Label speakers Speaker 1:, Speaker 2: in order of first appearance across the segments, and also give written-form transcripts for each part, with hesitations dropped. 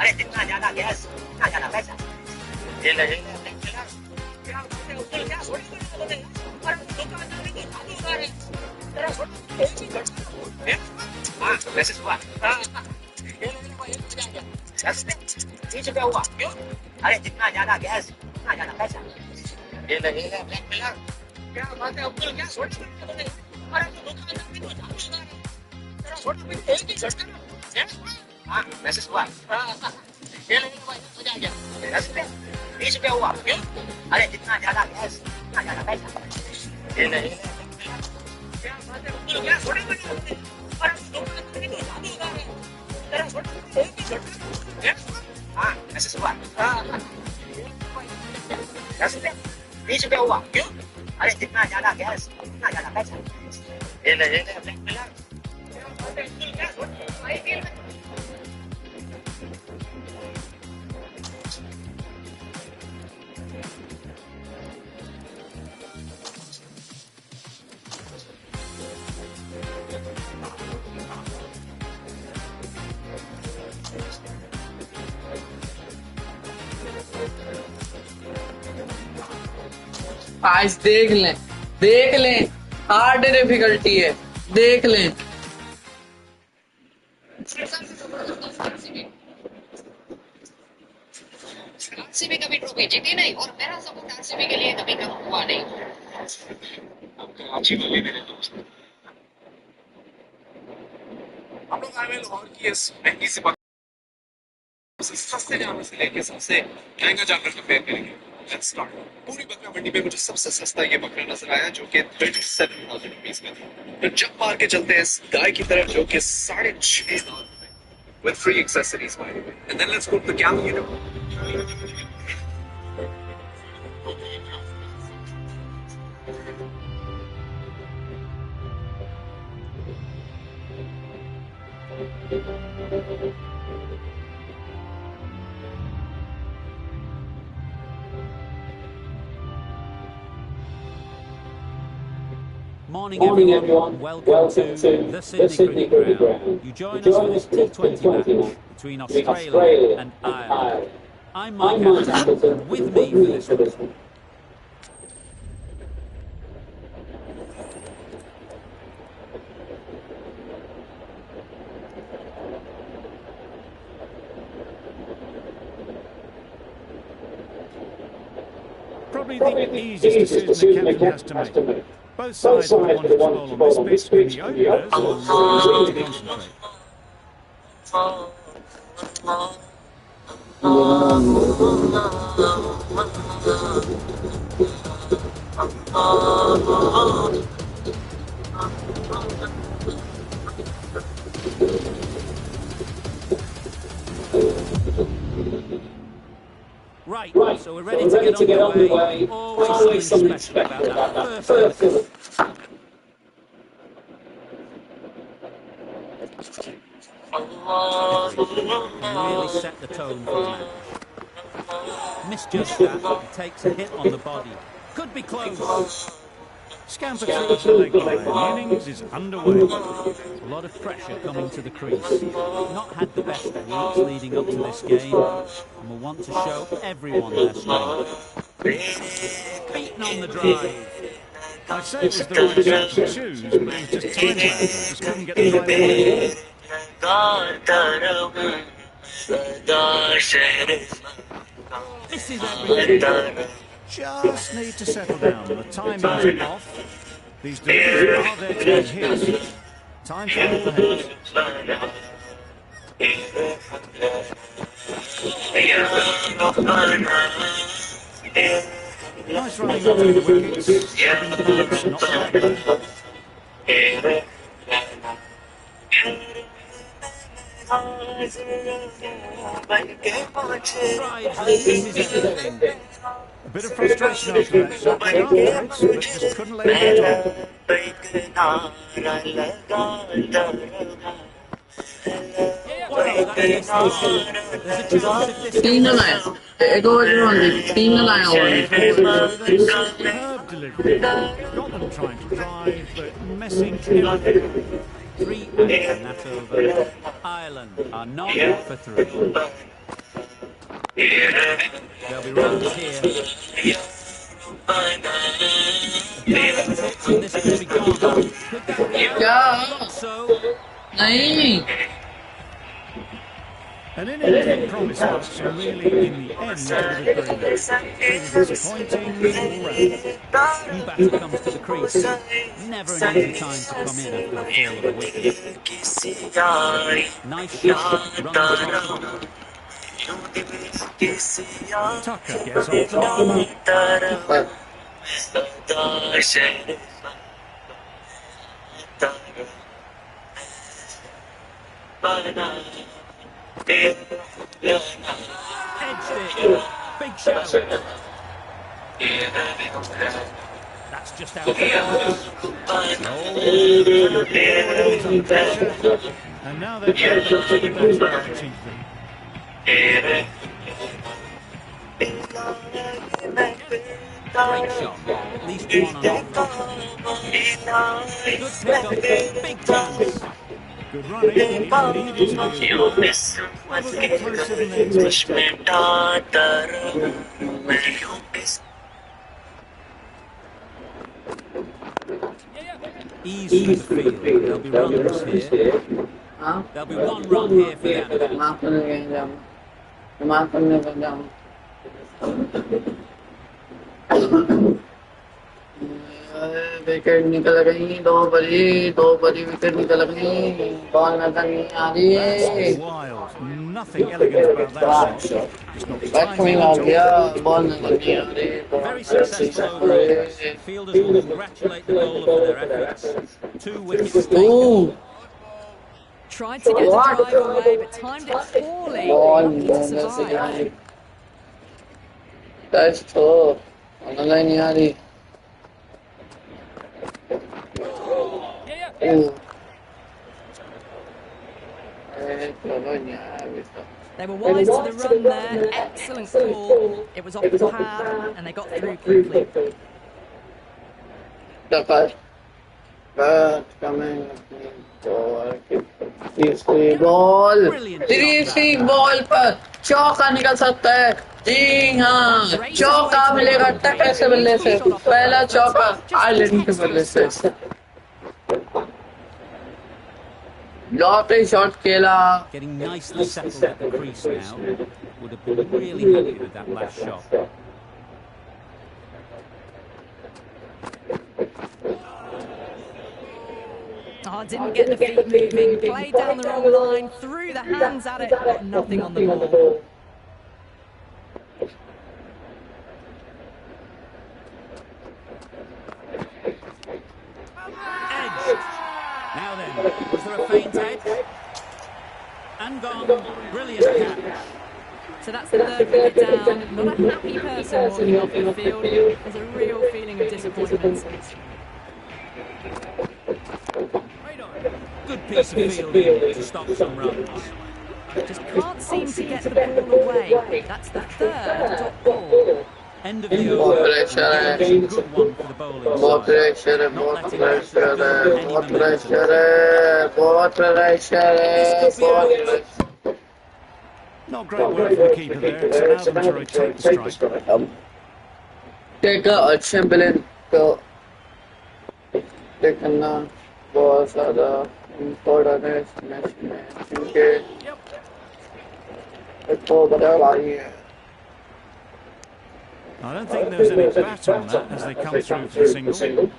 Speaker 1: अरे जितना ज्यादा गैस उतना ज्यादा पैसा। ये ले वैसे हुआ 30 रुपया हुआ क्यों? अरे जितना ज्यादा गैस उतना ज्यादा पैसा। ये ले ब्लैक मिलर। क्या बात है अब्दुल, क्या सोच रहे हो? अरे तो दुकानदार भी तो जाता है, तेरा छोटा भी एक ही झटका ना। हाँ मैसेज हुआ। ये ले भाई मजा आ गया। 30 रुपया हुआ क्यों? अरे जितना ज्यादा गैस उतना ज्यादा पैसा। ये ले क्या बात है अब्दुल, क्या छोटा भी अरे तो दुकानदार भी तो जाता है, तेरा छोटा भी एक ही झटका। हाँ मैसेज हुआ। 30 रुपया हुआ क्यों? अरे जितना ज्यादा गैस उतना ज्यादा पैसा। ये ले ब्लैक मिलर। क्या बात है अब्दुल, क्या छोटा भाई के
Speaker 2: आज देख लें हार्ड डिफिकल्टी है, देख लें।
Speaker 1: आरसीबी कभी ट्रॉफी जीती नहीं और मेरा सपोर्ट आरसीबी के लिए कभी कम हुआ नहीं।
Speaker 3: कराची वाले मेरे दोस्त हम लोग आए लाहौर की इस महंगी सी सस्ते जानवर से लेके सबसे महंगा जानवर कंपेयर करेंगे। Let's start. पूरी बकरा मंडी में मुझे सबसे सस्ता ये बकरा नजर आया जो कि 37,000 रुपीज का था। तो जब मार के चलते हैं इस गाय की तरफ जो कि 6,500 with free accessories by the way. And then let's go to the camel unit.
Speaker 4: Morning everyone, welcome to the Sydney Cricket Ground. You join us for this T20 match between Australia and Ireland. I'm Mike Atherton, and with me for this one. Probably the easiest decision that Kevin has to make. Both sides wanted to bowl on this pitch, but the openers need to concentrate. Right, so we're ready to get underway. Always something special about that first fill. Really set the tone for the match. Misjudged that, he takes a hit on the body. Could be close. Scamper through to the leg line. The innings is underway. A lot of pressure coming to the crease. Not had the best of weeks leading up to this game, and will want to show everyone their strength. Beaten on the drive. I'd say it was the right shot to choose, but it was just time bad. Just couldn't get the drive away. This is everything. Just need to settle down. The timing's off. These deliveries are there to be his. Time for the heads. Nice running through the wickets. Keeping the balance, not bad. Strides that this is everything. A bit of frustration after that shot, then afterwards, but just couldn't let it get on. Well, that's the start. There's a chance if this
Speaker 2: तीन
Speaker 4: goes
Speaker 2: लाया
Speaker 4: well.
Speaker 2: एक over में होंगी तीन लाया हुआ
Speaker 4: Superb delivery. Got them trying to drive, but missing everything. 3 out in that over. Ireland are not for 3. There'll be runs here. And this could be gone. Could that be
Speaker 2: क्या
Speaker 4: so?
Speaker 2: नहीं
Speaker 4: An inning promise much, and really, in the end, delivered very well. Pretty disappointing all round. New batter comes to the crease. Never an easy time to come in after the fall of a wicket. Nice shot, runs off. Tucker gets off the mark. Edged it. Big shout. That's just out. And now they're back to the batsman pitching them. Great shot. At least one on off. Good pick up. Big chance. Good running. He needed to be ease through the field. There'll be runs here. There'll be 1 run here for them.
Speaker 2: Wicket निकल गई 2 बड़ी wicket निकल गई ball नजर नहीं आ रही
Speaker 4: Wild. Nothing elegant about that shot.
Speaker 2: Batsman आ गया बॉल नजर नहीं आ रही
Speaker 4: Very successful over. Fielders will congratulate the bowler for their efforts. 2 wickets taken.
Speaker 5: Tried to get the drive away, but timed it poorly. Lucky to survive.
Speaker 2: That's tough. Online नहीं आ रही
Speaker 5: They were wise to the run there. Excellent call. It was off the pad, and they got through quickly.
Speaker 2: तीसरी ball पर चौका निकल सकता है जी हाँ चौका मिलेगा टक्कर से बल्ले से पहला चौका आयरलैंड के बल्ले से लॉटरी शॉट खेला
Speaker 4: Getting nicely settled at the crease now. Would have been really happy with that last shot.
Speaker 5: Oh, didn't get the feet moving. Played down the wrong line. Threw the hands at it. Got nothing on the ball.
Speaker 4: Now then, was there a feint edge? And gone. Brilliant catch.
Speaker 5: So that's the 3rd wicket down. Not a happy person walking off the field. There's a real feeling of disappointment.
Speaker 4: Good piece of fielding to stop some runs.
Speaker 5: Just can't seem to get the ball away. That's the 3rd top ball.
Speaker 4: End of the over. Good one for the bowling
Speaker 2: बहुत
Speaker 4: side.
Speaker 2: Pressure है बहुत pressure है बहुत pressure है बहुत pressure है बहुत
Speaker 4: Not great work for the keeper there. It's allowed them to rotate the strike.
Speaker 2: देखा अच्छे प्लेयर को देखना बहुत ज़्यादा इम्पोर्टेंट है इस मैच में क्योंकि तो बड़ा भारी है
Speaker 4: I don't think there's any bat on that as they come through for the single.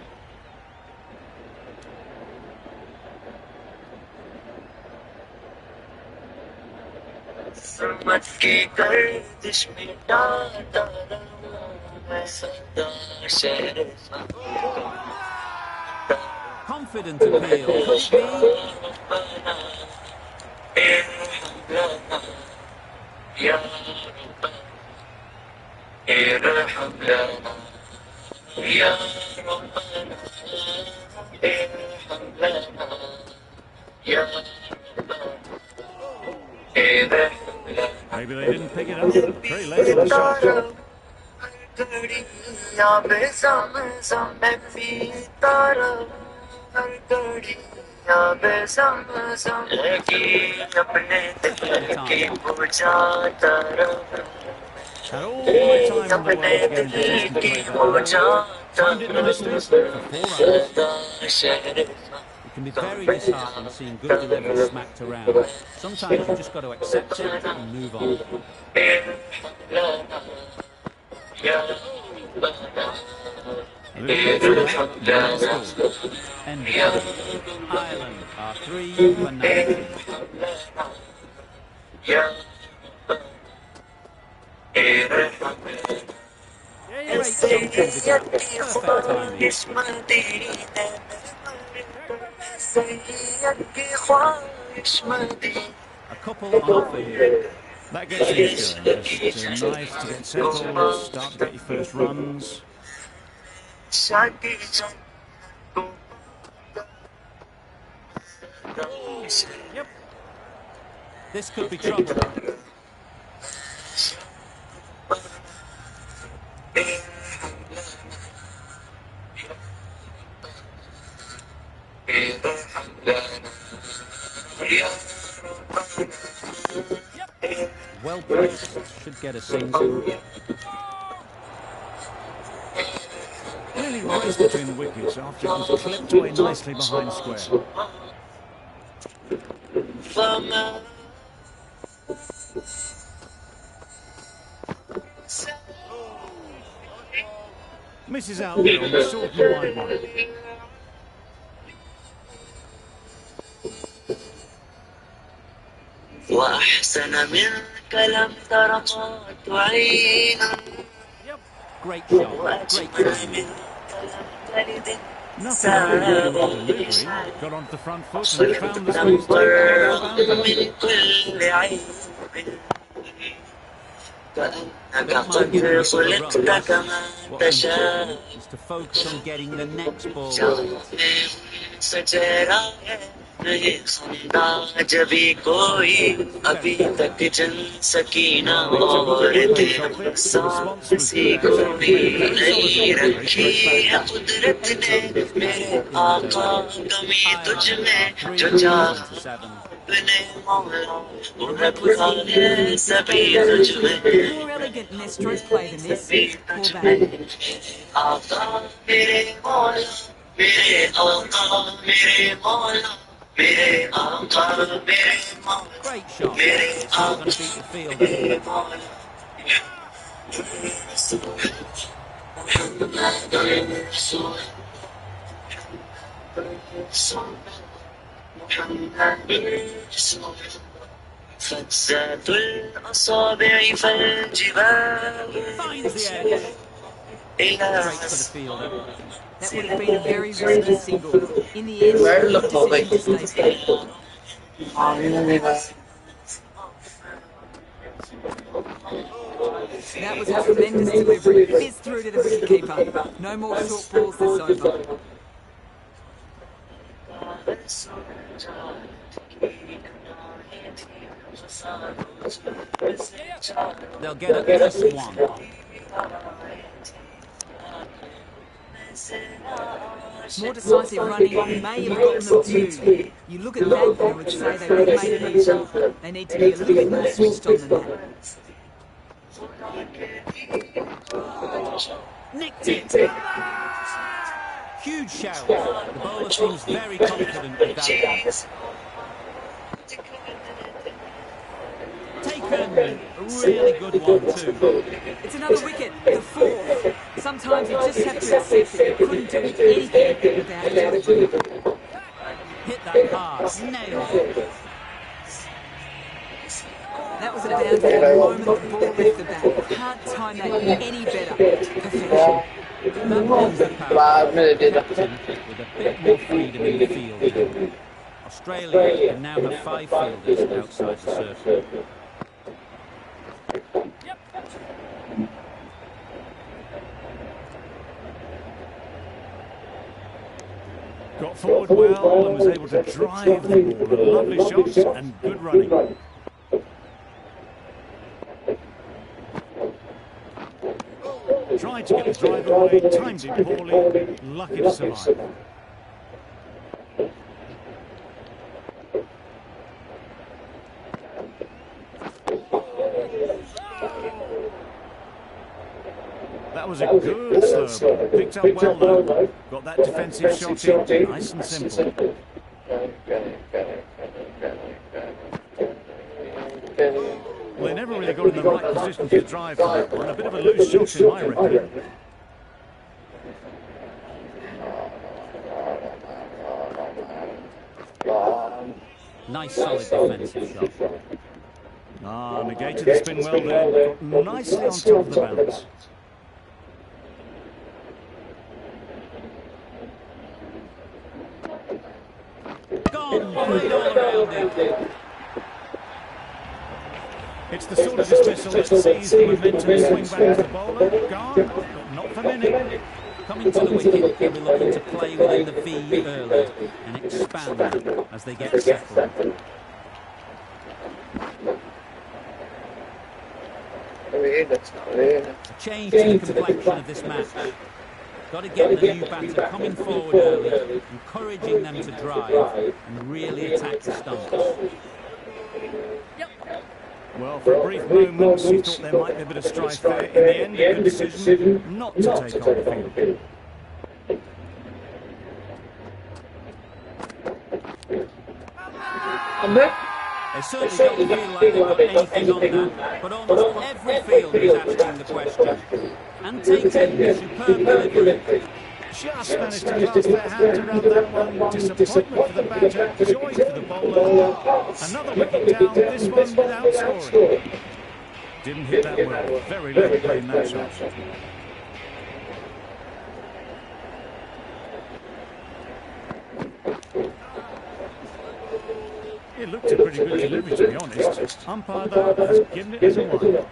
Speaker 4: Confident appeal. Could be.
Speaker 1: يا رب ارحم لنا يا ربنا ارحم لنا يا ربنا ارحم لنا
Speaker 4: Maybe they didn't pick it up. Very late on the shot.
Speaker 1: घड़ियां बेसम सम मैं भी तारा हर घड़ियां बेसम सम लगी अपने दिल की बुझाता रहूं
Speaker 4: Had all the time in the
Speaker 1: अपने
Speaker 4: world to get
Speaker 1: दिल
Speaker 4: into position to
Speaker 1: की
Speaker 4: play the ball.
Speaker 1: बुझाता
Speaker 4: Timed it nicely for 4 runs.
Speaker 1: शहर
Speaker 4: It can be very disheartening seeing good delivery smacked around. Sometimes you've just got to accept it and move on. A little bit from that, and score. End of game. Ireland are 3 for 90. Great shot through the gap. Perfect timing. A couple on offer here. That gets things going. Just nice to get settled, start to get your first runs. Yep. This could be trouble. Well placed. Should get a single. Really raced between the wickets after it was clipped away nicely behind square. Misses out there on the short and wide one.
Speaker 1: وأحسن منك لم تر قط عين
Speaker 4: Great shot, great timing. Nothing really good with the delivery. Got onto the front foot and found the space to
Speaker 1: من كل عيب كأنك قد خلقت كما تشاء
Speaker 4: is to focus on getting the next ball.
Speaker 1: नहीं सुनता जभी कोई अभी तक जन सकीना और दिल सांसी को भी नहीं रखी है कुदरत ने मेरे आका कमी तुझ में जो चाहा अपने मौला वो रखा है सभी तुझ में
Speaker 5: More elegant and less stroke play than this. Poor bat.
Speaker 1: आका मेरे मौला मेरे आका मेरे मौला मेरे आका मेरे मौला
Speaker 4: Great shot. It's not going to beat the field.
Speaker 1: فزات الأصابع فالجبال
Speaker 5: Finds the edge.
Speaker 1: إلى
Speaker 4: Great for the fielder.
Speaker 5: That would have been a very risky single. In the end,
Speaker 2: Where
Speaker 5: good
Speaker 2: the
Speaker 5: decision to stay put. That was a tremendous delivery. Fizzed through to the wicketkeeper. No more short balls this over.
Speaker 4: They'll get at least one.
Speaker 5: More decisive running may have gotten them two. You look at that and I would say they would have made it easier. They need to be a little bit more switched on than that.
Speaker 4: Nicked it. Huge shout. The bowler seems very confident with that one. Taken. A really good one too.
Speaker 5: It's another wicket, the fourth. Sometimes you just have to accept that you couldn't do anything without it.
Speaker 4: Hit that hard. Nailed it.
Speaker 5: That was a boundary the moment the ball left the bat. Can't time that any better. Perfection.
Speaker 4: That brings the power with a bit more freedom in the field. Australia can now have 5 fielders outside the circle. forward well and was able to drive the ball. A lovely shot and good running. Tried to get the drive away, timed it poorly, lucky to survive. That was a good serve. Picked up well though. Got that defensive shot in, nice and simple. Well, they never really got in the right position to drive to that one. A bit of a loose shot in my record. Nice solid defensive shot. Ah, negated the spin well there. Got nicely on top of the bounce. Gone, played all around it. It's the sort of dismissal that sees the momentum swing back to the bowler. Gone, but not for Minnick. Coming to the wicket, he'll be looking to play within the V early and expand as they get settled. A change to the complexion of this match. Got to get the new batter coming forward early, encouraging them to drive and really attack the stumps. Well, for a brief moment, he thought there might be a bit of strife there. In the end, a good decision not to take on the field. They certainly don't feel like they've got anything on that, but almost every fielder is asking the question. And taking superb delivery. Just managed to clasp their hands around that one. Disappointment for the batter, joy for the bowler. Another wicket down, this one without scoring. Didn't hit that well. Very level playing that shot. It looked a pretty good delivery, to be honest. Umpire, though, has given it as a 1.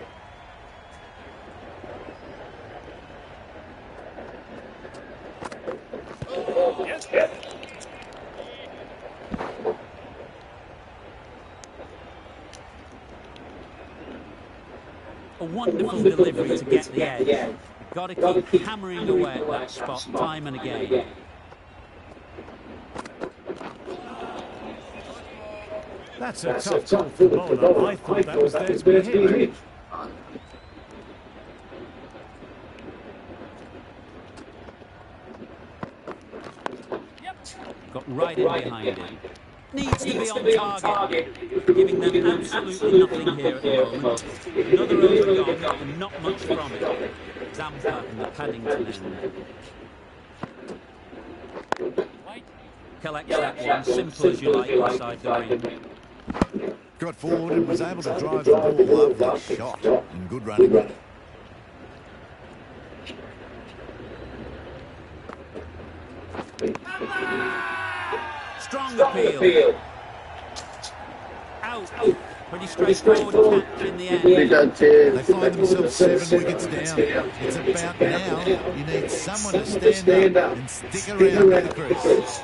Speaker 4: A wonderful delivery to get the edge. You've got to keep hammering away at that spot time and again. That's a tough call for the bowler. I thought that was there to be hit. Got right in behind it. Needs to be on target. Giving them absolutely nothing here at the moment. Another over gone and not much from it. Zampa and the Paddington end. Collects that one, simple as you like inside the ring.
Speaker 6: Got forward and was able to drive the ball. Lovely shot and good running.
Speaker 4: Strong appeal. Out. Pretty straightforward catch in the end.
Speaker 6: They find themselves 7 wickets down. It's about now. You need someone to stand up and stick around with the crease.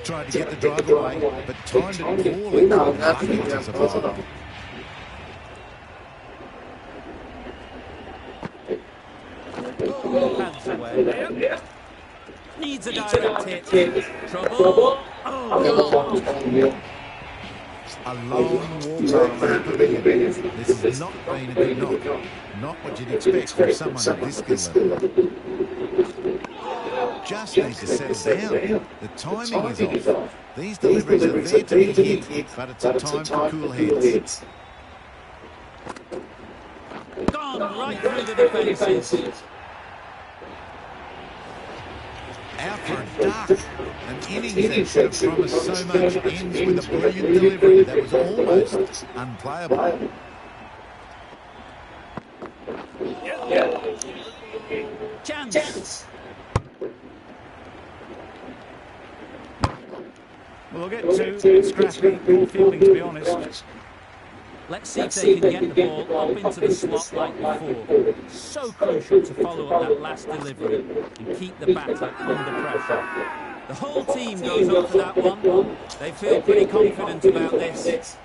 Speaker 6: Tried to get the drive away, but timed it poorly. Lucky to survive.
Speaker 4: Pads away. Needs a direct hit. Trouble. Oh,
Speaker 6: A long walk over the pavilion. This has not been a good knock. Not what you'd expect from someone of this skill level. Just need to settle down. The timing is off. These deliveries are there to be hit, but it's a time for cool heads.
Speaker 4: gone right through the defences.
Speaker 6: Out for a duck. An innings that should have promised so much ends with a brilliant delivery that was almost unplayable.
Speaker 4: Chance. Well, we'll get to scrappy, poor fielding, to be honest. Let's see if they can get the ball up into the slot like before. So crucial to follow up that last delivery and keep the batter under pressure. The whole team goes up to that one. They feel pretty confident about this.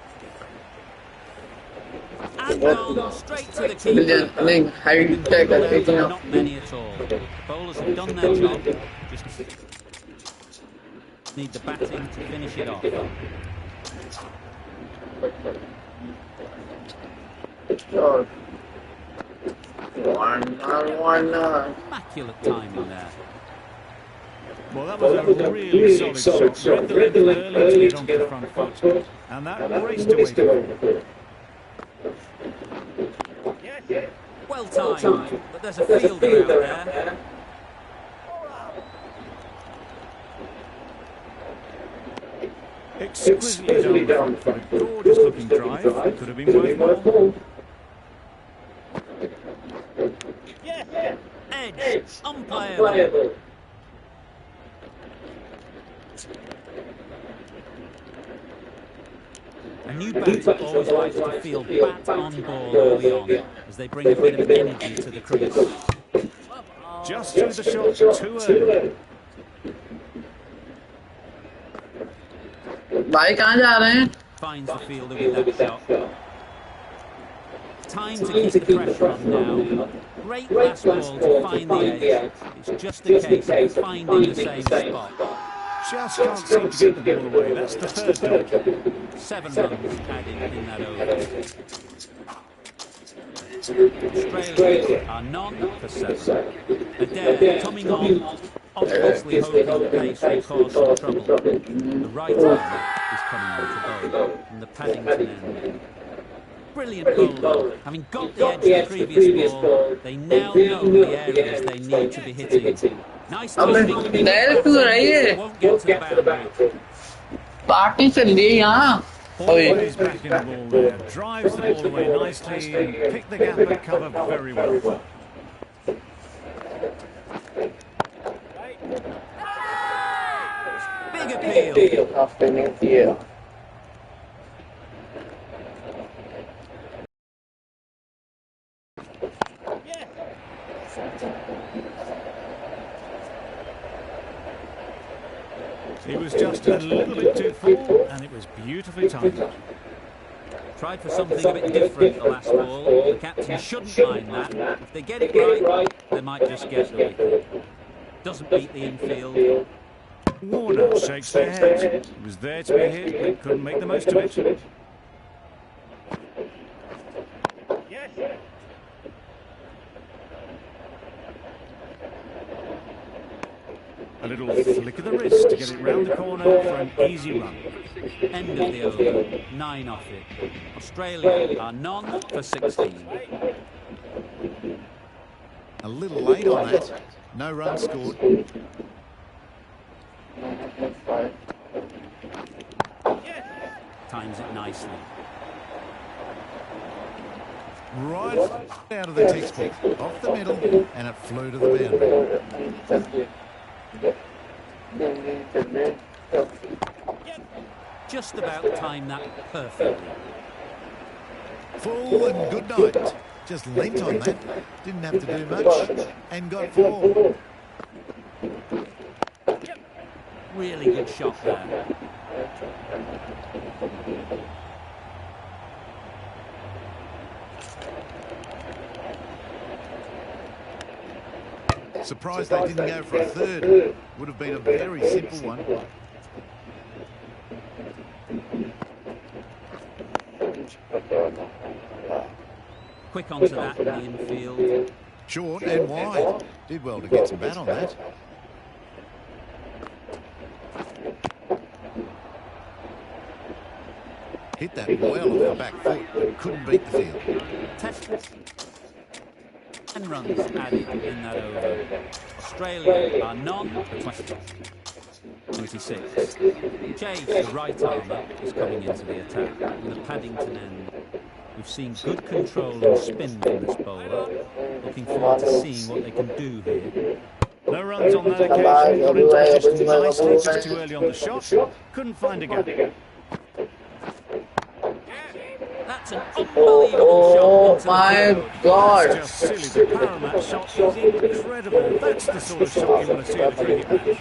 Speaker 4: And gone straight to the keeper.
Speaker 2: Brilliant. High tech.
Speaker 4: Not many at all. The bowlers have done their job. Just need the batting to finish it off.
Speaker 2: Sure. One.
Speaker 4: Immaculate timing there.
Speaker 6: Well, that was a really solid shot. Read the length early to get onto the front foot. And that raced away.
Speaker 4: Well timed, but there's a fielder out there.
Speaker 6: Exquisitely down the front foot. A gorgeous looking drive. Could have been worth more.
Speaker 4: Edge, unplayable. A new batter always likes to feel bat on ball early on, as they bring a bit of energy to the crease.
Speaker 6: Just through the shot too early.
Speaker 2: भाई कहाँ जा रहे हैं?
Speaker 4: Finds the fielder with that shot. Time to keep the pressure on now. Great last ball to find the edge. It's just a case of finding the same spot.
Speaker 6: Just can't seem to get the ball away. That's the third dodge.
Speaker 4: 7 runs added in that over. Australia are none for 7. Adair coming on, obviously hoping the pace will cause some trouble. The right arm is coming on to bowl from the Paddington end. Brilliant bowler. Having got the edge the previous ball, they now know the areas they need to be hitting. Nice timing. Won't get to the boundary.
Speaker 2: Party चल रही है यहाँ.
Speaker 6: Always back in the ball there. Drives the ball away nicely and picked the gap at cover very well.
Speaker 4: Big appeal.
Speaker 2: After New Year.
Speaker 6: He was just a little bit too full, and it was beautifully timed.
Speaker 4: Tried for something a bit different the last ball. The captain shouldn't mind that. If they get it right, they might just get the wicket. Doesn't beat the infield.
Speaker 6: Warner shakes their head. He was there to be hit, but couldn't make the most of it. A little flick of the wrist to get it round the corner for an easy run.
Speaker 4: End of the over. 9 off it. Australia are none for 16.
Speaker 6: A little late on that. No run scored.
Speaker 4: Times it nicely.
Speaker 6: Right out of the textbook. Off the middle, and it flew to the boundary.
Speaker 4: Just about timed that perfectly.
Speaker 6: Full and good night. Just leant on that. Didn't have to do much. And got 4.
Speaker 4: Really good shot there.
Speaker 6: Surprised they didn't go for a third. Would have been a very simple one.
Speaker 4: Quick onto that in the infield.
Speaker 6: Short and wide. Did well to get some bat on that. Hit that well off the back foot, but couldn't beat the field.
Speaker 4: 10 runs added in that over. Australia are none for 26. Chase, the right armour, is coming into the attack. In the Paddington end, we've seen good control and spin from this bowler. Looking forward to seeing what they can do here.
Speaker 6: No runs on that occasion. Got into position nicely, just too early on the shot. Couldn't find a gap.
Speaker 4: That's an unbelievable shot.
Speaker 2: Oh my God.
Speaker 6: That's just silly. The power on that shot is incredible. That's the sort of shot you want to see at a cricket match.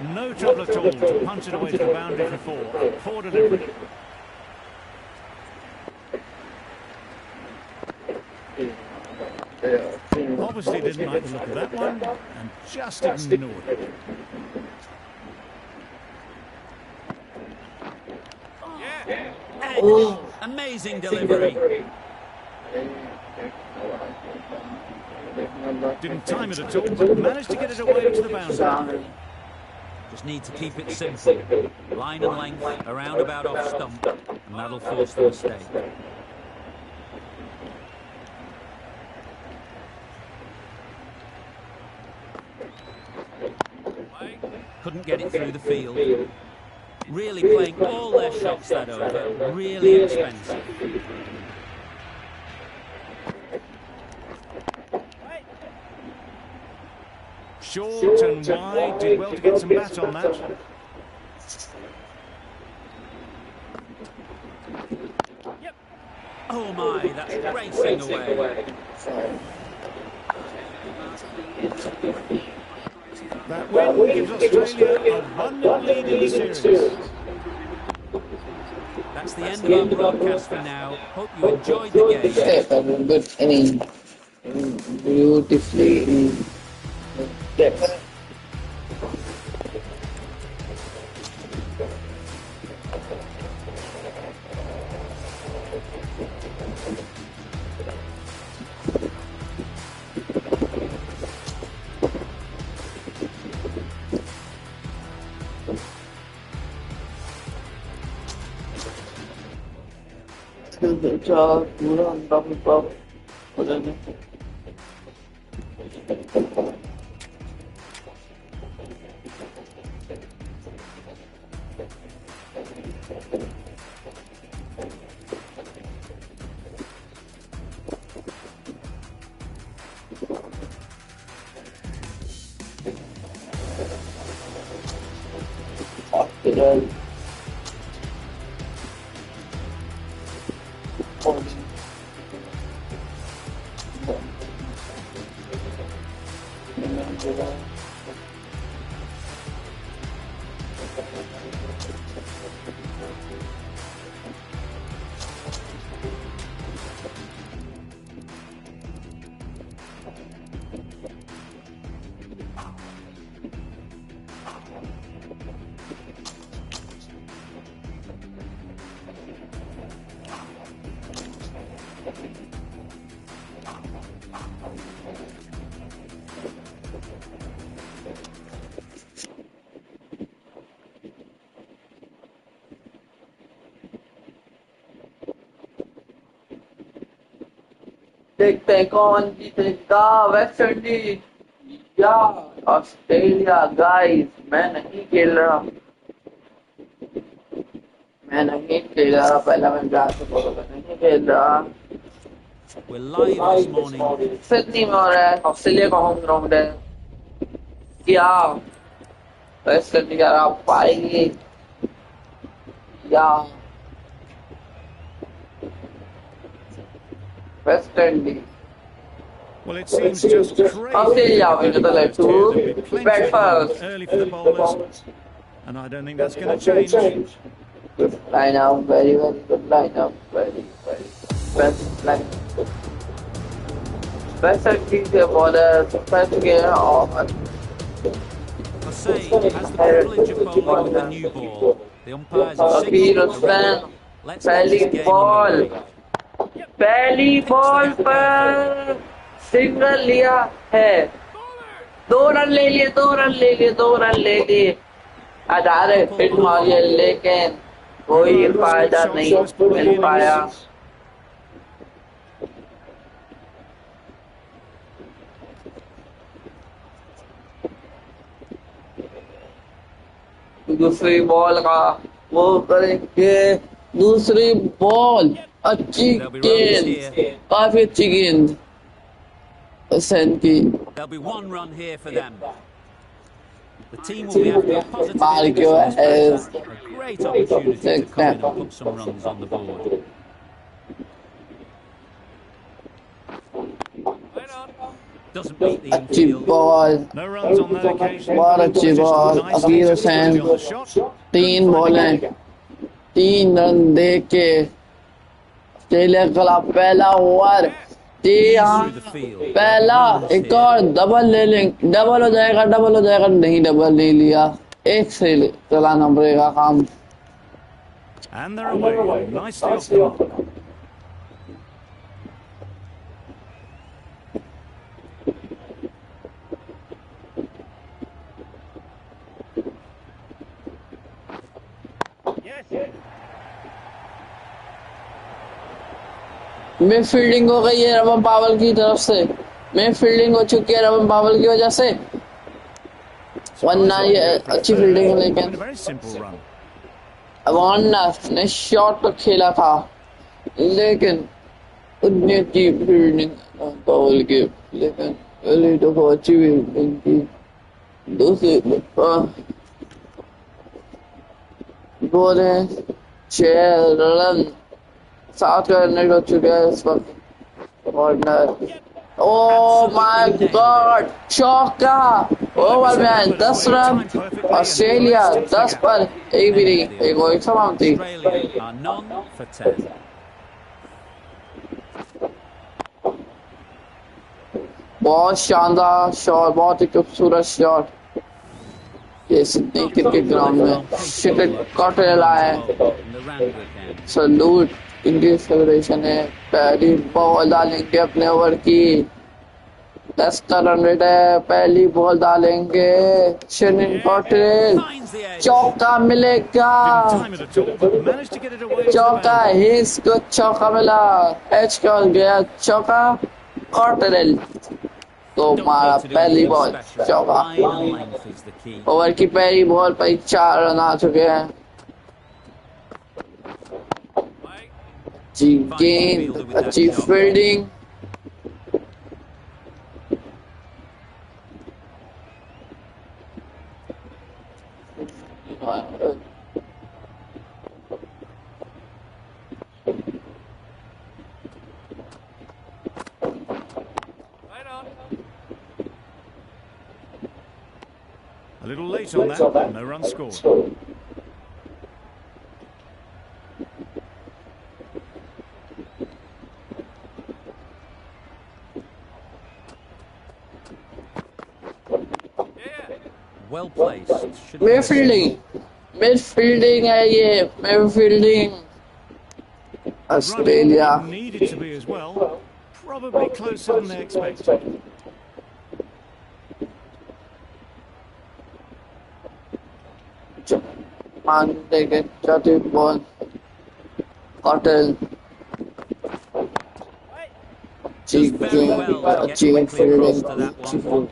Speaker 4: No trouble at all to punch it away to the boundary for four. Poor delivery. Obviously didn't like the look of that one and just ignored it.
Speaker 2: Oh.
Speaker 4: Amazing delivery. Didn't time it at all, but managed to get it away to the boundary. Just need to keep it simple. Line and length, around about off stump, and that'll force the mistake. Couldn't get it through the field. Really playing all their shots that over. Really expensive. Short and wide. Did well to get some bat on that. Oh my, that's racing away.
Speaker 6: That win gives Australia a 1-0 lead in the series.
Speaker 4: That's the end of our broadcast for now. Hope you enjoyed the game.
Speaker 2: Yes, I mean, good inning. Beautifully. Yes. पूरा अंडा पिपा हो जाने देखते हैं कौन जीतेगा West Indies या Australia guys मैं नहीं खेल रहा पहला मैं जा चुका नहीं खेल रहा
Speaker 4: We're live this morning.
Speaker 2: Sydney में हो रहा है ऑस्ट्रेलिया का होम ग्राउंड है क्या वेस्ट इंडीज आप पाएंगे या West Indies.
Speaker 4: Well, it seems just crazy.
Speaker 2: Australia into the left to bat first.
Speaker 4: Early for the bowlers, and I don't think that's going to change.
Speaker 2: Good line-up, very good line-up, very best line-up. West Indies के bowlers first के और
Speaker 4: Hussain has the privilege of bowling with the new ball. The umpires have signalled the run. Let's get this game underway.
Speaker 2: पहली ball पर single लिया है 2 run ले लिए अदारे fit मारिए लेकिन कोई फायदा नहीं मिल पाया दूसरी बॉल का वो करेंगे दूसरी बॉल अच्छी गेंद काफी अच्छी गेंद हुसैन की
Speaker 4: There'll be 1 run here for them. The team will be after a positive innings in this first half. A great opportunity to come in and put some runs on the board. Doesn't meet the
Speaker 2: अच्छी
Speaker 4: infield.
Speaker 2: Ball,
Speaker 4: No runs on that occasion.
Speaker 2: बहुत अच्छी
Speaker 4: Just
Speaker 2: ball,
Speaker 4: nicely
Speaker 2: Akeal
Speaker 4: executed
Speaker 2: Hosein
Speaker 4: on the shot.
Speaker 2: 3 बॉलें 3 run दे के Australia का पहला over. जी हाँ, पहला एक और डबल ले लेंगे, डबल हो जाएगा, डबल हो जाएगा, नहीं डबल नहीं लिया, एक से चलाना पड़ेगा काम।
Speaker 4: And they're away. Nicely off the mark.
Speaker 2: मैं फील्डिंग हो गई है रमन पावल की तरफ से, मैं फील्डिंग हो चुकी है रमन पावल की वजह से, वरना ये अच्छी फील्डिंग है लेकिन
Speaker 4: Very simple run.
Speaker 2: वरना ने शॉट तो खेला था लेकिन उतनी अच्छी फील्डिंग पावल की, लेकिन पहले तो बहुत अच्छी फील्डिंग की। दूसरी बोले 6 रन 7 रन हो चुके हैं इस वक्त। कॉर्नर, ओ माय गॉड, चौका, ओवर में 10 रन, ऑस्ट्रेलिया 10 पर एक भी नहीं, एक और समाप्ति।
Speaker 4: Australia are none for 10.
Speaker 2: बहुत शानदार शॉट, बहुत ही खूबसूरत शॉट। ये सिडनी क्रिकेट ग्राउंड में शिखर कॉटरेल आए,
Speaker 4: In the Randwick end.
Speaker 2: Salute Indian federation है। पहली बॉल डालेंगे अपने ओवर की, 10 का रन रेट है, पहली बॉल डालेंगे, शिखर कॉटरेल,
Speaker 4: Finds the edge.
Speaker 2: चौका मिलेगा,
Speaker 4: Didn't time it at all, but managed to get it away. to the
Speaker 2: चौका,
Speaker 4: boundary.
Speaker 2: हिस को चौका मिला, एच का गया चौका, कॉटरेल तो मारा पहली बॉल चौका।
Speaker 4: Line and length is the key.
Speaker 2: Over की पहली बॉल पर 4 रन आ चुके हैं। जी गेंद, अच्छी fielding,
Speaker 4: A little late on that. No run scored. Well placed. Should be-
Speaker 2: mid fielding है ये, mid fielding Australia.
Speaker 4: Running needed to be as well. Probably closer than they expected.
Speaker 2: मान देंगे चौथी बॉल, कॉटल अच्छी
Speaker 4: Does very
Speaker 2: गेंद,
Speaker 4: well to get
Speaker 2: अच्छी
Speaker 4: quickly across
Speaker 2: fielding,
Speaker 4: to that
Speaker 2: अच्छी
Speaker 4: one.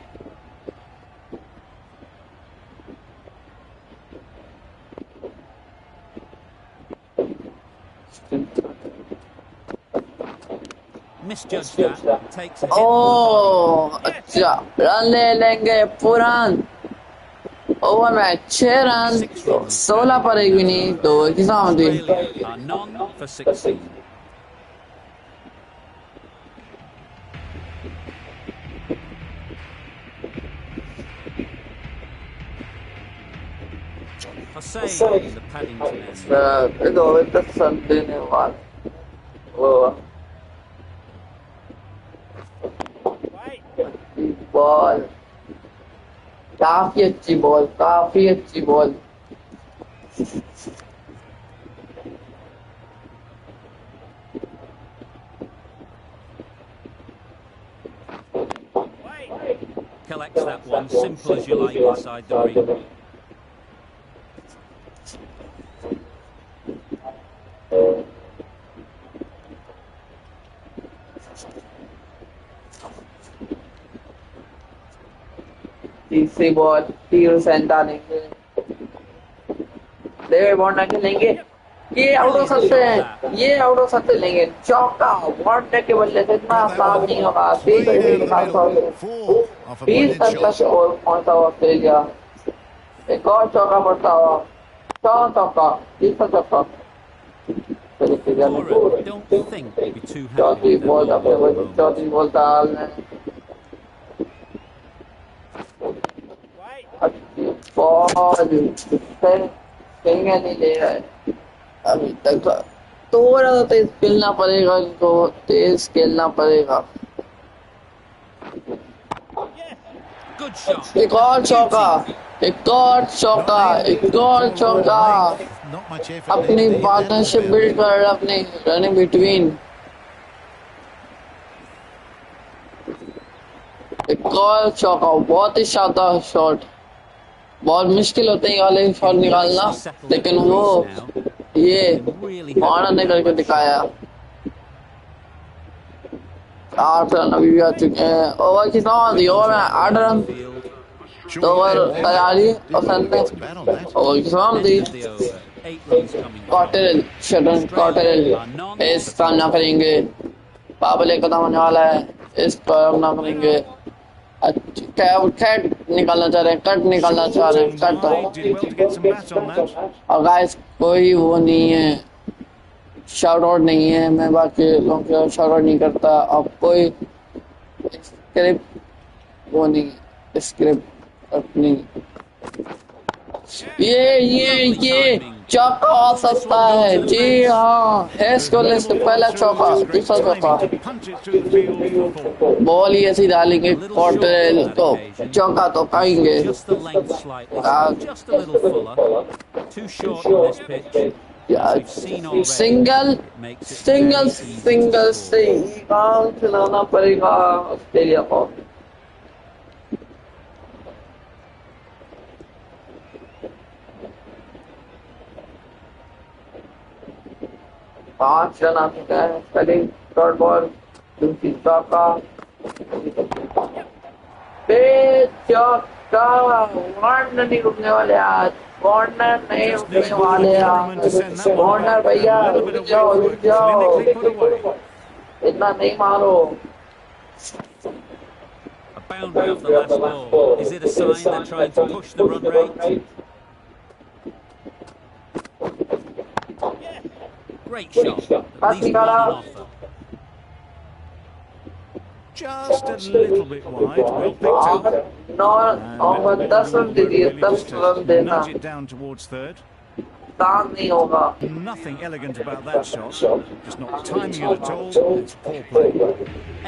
Speaker 4: Misjudged that. Takes a hit.
Speaker 2: ओह अच्छा, run ले लेंगे पुरान। ओवर में 6 रन, 16 पर एक भी नहीं, 2 की समाप्ति।
Speaker 4: Australia are none for 16. Hussain, the Paddington end.
Speaker 2: एक ओवर तक सन देने वाला वो बॉल, काफी अच्छी बॉल, काफी अच्छी ball.
Speaker 4: Collects that one, simple as you like inside the ring.
Speaker 2: तीसरी बॉल, तीर सेंटा लेंगे, डेविड वार्नर खेलेंगे, ये आउट हो सकते हैं, ये आउट हो सकते लेंगे, चौका वार्नर के बल्ले से इतना आसान नहीं होगा। 30 रन का स्कोर पहुंचा ऑस्ट्रेलिया, एक और चौका पड़ता हुआ, 4 चौका, तीसरा चौका।
Speaker 4: Cora, don't think they'll be too happy
Speaker 2: चौथी
Speaker 4: with their
Speaker 2: बॉल
Speaker 4: ball
Speaker 2: अपने
Speaker 4: at the moment.
Speaker 2: चौथी बॉल डाल बॉल फिंगर नहीं ले रहा है अभी तक। थोड़ा सा तेज खेलना पड़ेगा इनको, तेज खेलना पड़ेगा।
Speaker 4: Good shot.
Speaker 2: एक और चौका, एक और चौका, एक और चौका।
Speaker 6: Not much effort
Speaker 2: अपनी
Speaker 6: needed to hit that
Speaker 2: partnership
Speaker 6: one,
Speaker 2: build कर रहा है अपनी रनिंग बिटवीन। एक और चौका, बहुत ही शानदार शॉट। बहुत मुश्किल होते हैं ये वाले शॉट निकालना, लेकिन वो ये वार्नर ने करके दिखाया। 8 रन अभी भी आ चुके हैं। ओवर कितना ओवर में 8 रन, 2 ओवर तैयारी और ओवर की समाप्ति। कॉटेरल इस सामना करेंगे, पाबले कदम होने वाला है, इस पर सामना करेंगे। कट निकालना चाह रहे हैं, कट निकालना चाह रहे हैं, cut.
Speaker 4: Did well to get some bat on that.
Speaker 2: और गाइस कोई वो नहीं है, शाउट आउट नहीं है, मैं बाकी लोगों को शाउट आउट नहीं करता। अब कोई स्क्रिप्ट वो नहीं, स्क्रिप्ट अपनी। ये चौका हो सकता है, जी हाँ, हैस को से पहला चौका, दूसरा चौका।
Speaker 4: Punch it through the field for 4.
Speaker 2: Ball ही ऐसी डालेंगे कॉर्टेल तो चौका तो खाएंगे।
Speaker 4: Just the length slightly, just a little fuller. Too short on this pitch. We've seen already.
Speaker 2: Single
Speaker 4: Makes it
Speaker 2: single
Speaker 4: very easy
Speaker 2: single
Speaker 4: to
Speaker 2: से ही काम चलाना पड़ेगा ऑस्ट्रेलिया को। पांच रन आ चुका है, पहले शॉर्ट बॉल, दूसरी चौका, चौका। वार्नर नहीं रुकने वाले आज, वार्नर नहीं रुकने वाले आज। वार्नर भैया रुक जाओ, रुक जाओ, इतना नहीं मारो।
Speaker 4: A boundary off the last ball. Is it a sign they're trying to push the run rate? Great shot. At least one on offer.
Speaker 6: just a little bit wide. Well picked up.
Speaker 2: नौ और 10 run दे दिए, 10 run देना,
Speaker 6: Nudge it down towards third.
Speaker 2: काम नहीं होगा।
Speaker 6: Nothing elegant about that shot. Just not timing it at all. It's poor play.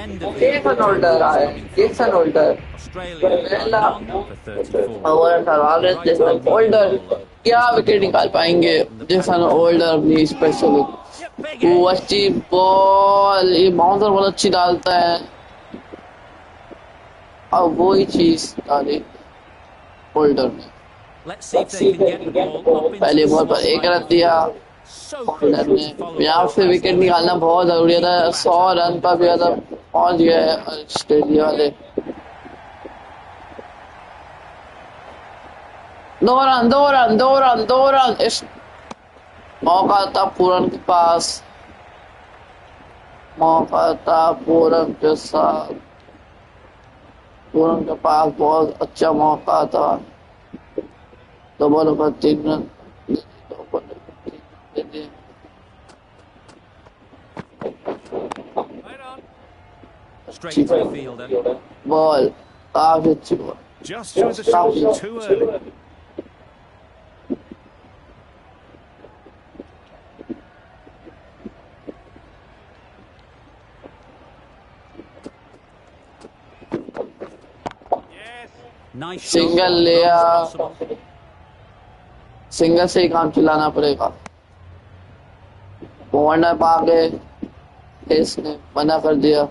Speaker 4: End of the
Speaker 2: Jason Holder आए, Jason Holder.
Speaker 4: Australia
Speaker 2: पहला
Speaker 4: are none for 34.
Speaker 2: Over करवाले Jason Holder, क्या wicket निकाल पाएंगे Jason holder अपनी special. वो अच्छी ball, ये बाउंसर बहुत अच्छी डालता है, और वो ही चीज डाली होल्डर ने।
Speaker 4: Let's see if they can get the ball up into
Speaker 2: पहले
Speaker 4: the
Speaker 2: बॉल पर
Speaker 4: slot.
Speaker 2: 1 रन दिया
Speaker 4: So
Speaker 2: होल्डर
Speaker 4: crucial
Speaker 2: ने।
Speaker 4: to follow
Speaker 2: यहाँ
Speaker 4: up
Speaker 2: से विकेट निकालना बहुत जरूरी था, 100 रन पर भी ज्यादा पहुंच गए हैं ऑस्ट्रेलिया वाले। 2 रन 2 रन 2 रन 2 रन, इस मौका था पूरन के पास, मौका था पूरन के साथ, पूरन के पास बहुत अच्छा मौका था। 2 बॉलों पर 3 रन, 2 बॉलों पर 3 रन दिए।
Speaker 4: straight to the fielder.
Speaker 2: Ball काफी अच्छी ball,
Speaker 6: Just through the shoulder too early.
Speaker 4: Nice shot.
Speaker 2: Single लिया,
Speaker 4: Possible.
Speaker 2: सिंगल से ही काम चलाना पड़ेगा। वार्नर पाके इसने मना कर दिया।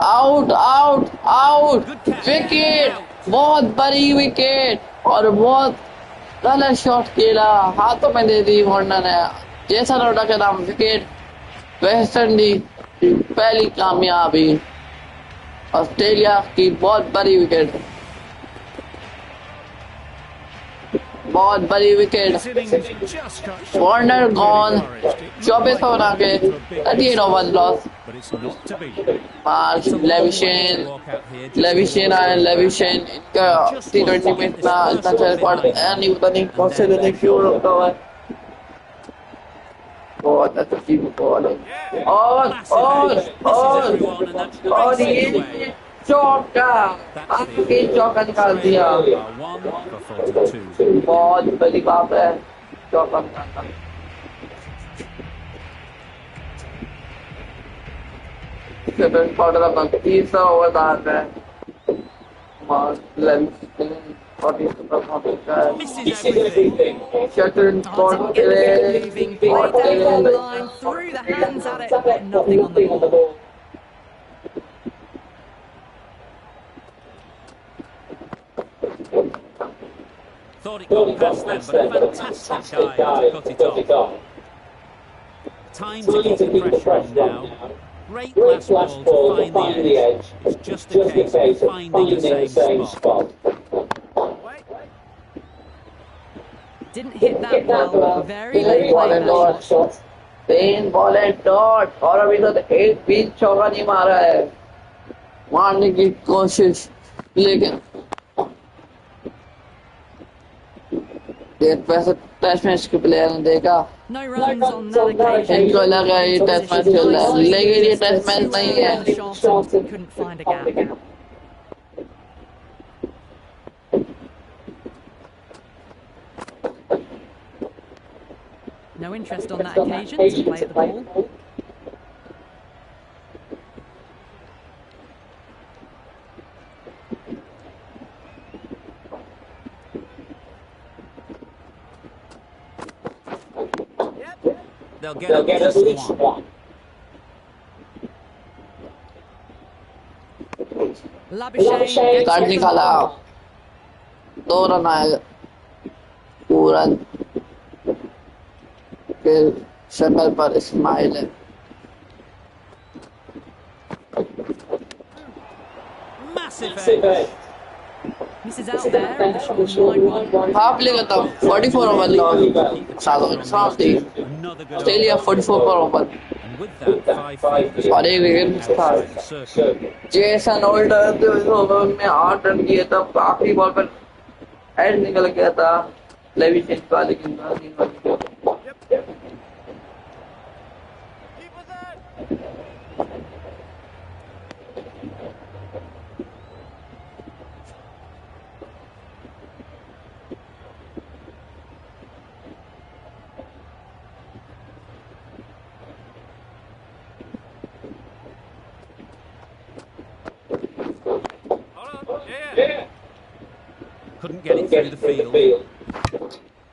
Speaker 2: आउट आउट आउट, विकेट, बहुत बड़ी विकेट और बहुत गलत शॉट खेला, हाथों में दे दी वार्नर ने। जैसा रोडा के नाम विकेट, वेस्ट इंडीज की पहली कामयाबी, ऑस्ट्रेलिया की बहुत बड़ी विकेट, बहुत बड़ी wicket.
Speaker 6: This innings just cut short.
Speaker 2: Warner gone, 24 over आके 38 over loss.
Speaker 6: But it's not to be.
Speaker 2: Marnus Labuschagne,
Speaker 4: Walk out here.
Speaker 2: Labuschagne आए, लेविशन इनका T20 में इतना अच्छा रिकॉर्ड है नहीं, पता नहीं कौन से दिन क्यों रुका हुआ है। बहुत अच्छी बॉलिंग और
Speaker 4: Everyone, and that's
Speaker 2: ये
Speaker 4: away.
Speaker 2: चौका आगे चौका निकाल दिया
Speaker 4: 1 for 42.
Speaker 2: बहुत बड़ी बात है चौका निकालना सेवन क्वार्टर अपना तीसरा ओवर डाल रहा है और इस परफॉर्मेंस का
Speaker 5: Misses everything.
Speaker 2: Shuttle
Speaker 5: Oh, didn't get the field moving. Played down the line, threw the hands at it, but nothing on the ball.
Speaker 4: Thought it got past them, but a fantastic dive to cut it off. Time to keep the pressure on now. Great last ball to find the edge. It's just a case of finding the same spot.
Speaker 5: Didn't hit that well. Very late played that shot.
Speaker 2: 3 ball है dot और अभी तो एक भी चौका नहीं मारा है मारने की कोशिश लेकिन वैसे टेस्ट मैच के प्लेयर ने देखा
Speaker 5: No runs on that occasion.
Speaker 2: इनको लगा ये टेस्ट मैच चल रहा है लेकिन ये टेस्ट मैच नहीं है
Speaker 5: Couldn't find a gap. No interest on that occasion to play at the ball.
Speaker 4: They'll get at least one.
Speaker 5: Labuschagne
Speaker 2: card निकाला 2 रन आए पूरा फिर शक्ल पर स्माइल है
Speaker 4: Massive edge.
Speaker 5: misses out there and the shot was wide one.
Speaker 2: Half लेगा तब 44 over loss south
Speaker 4: Another good
Speaker 2: Australia 44 पर ओवर
Speaker 4: And with that, 5
Speaker 2: और एक विकेट मिस था जेसन होल्डर ओवर में 8 रन किए तब आखिरी बॉल पर हेड निकल गया था लेविशन का लेकिन
Speaker 4: couldn't get it through the field.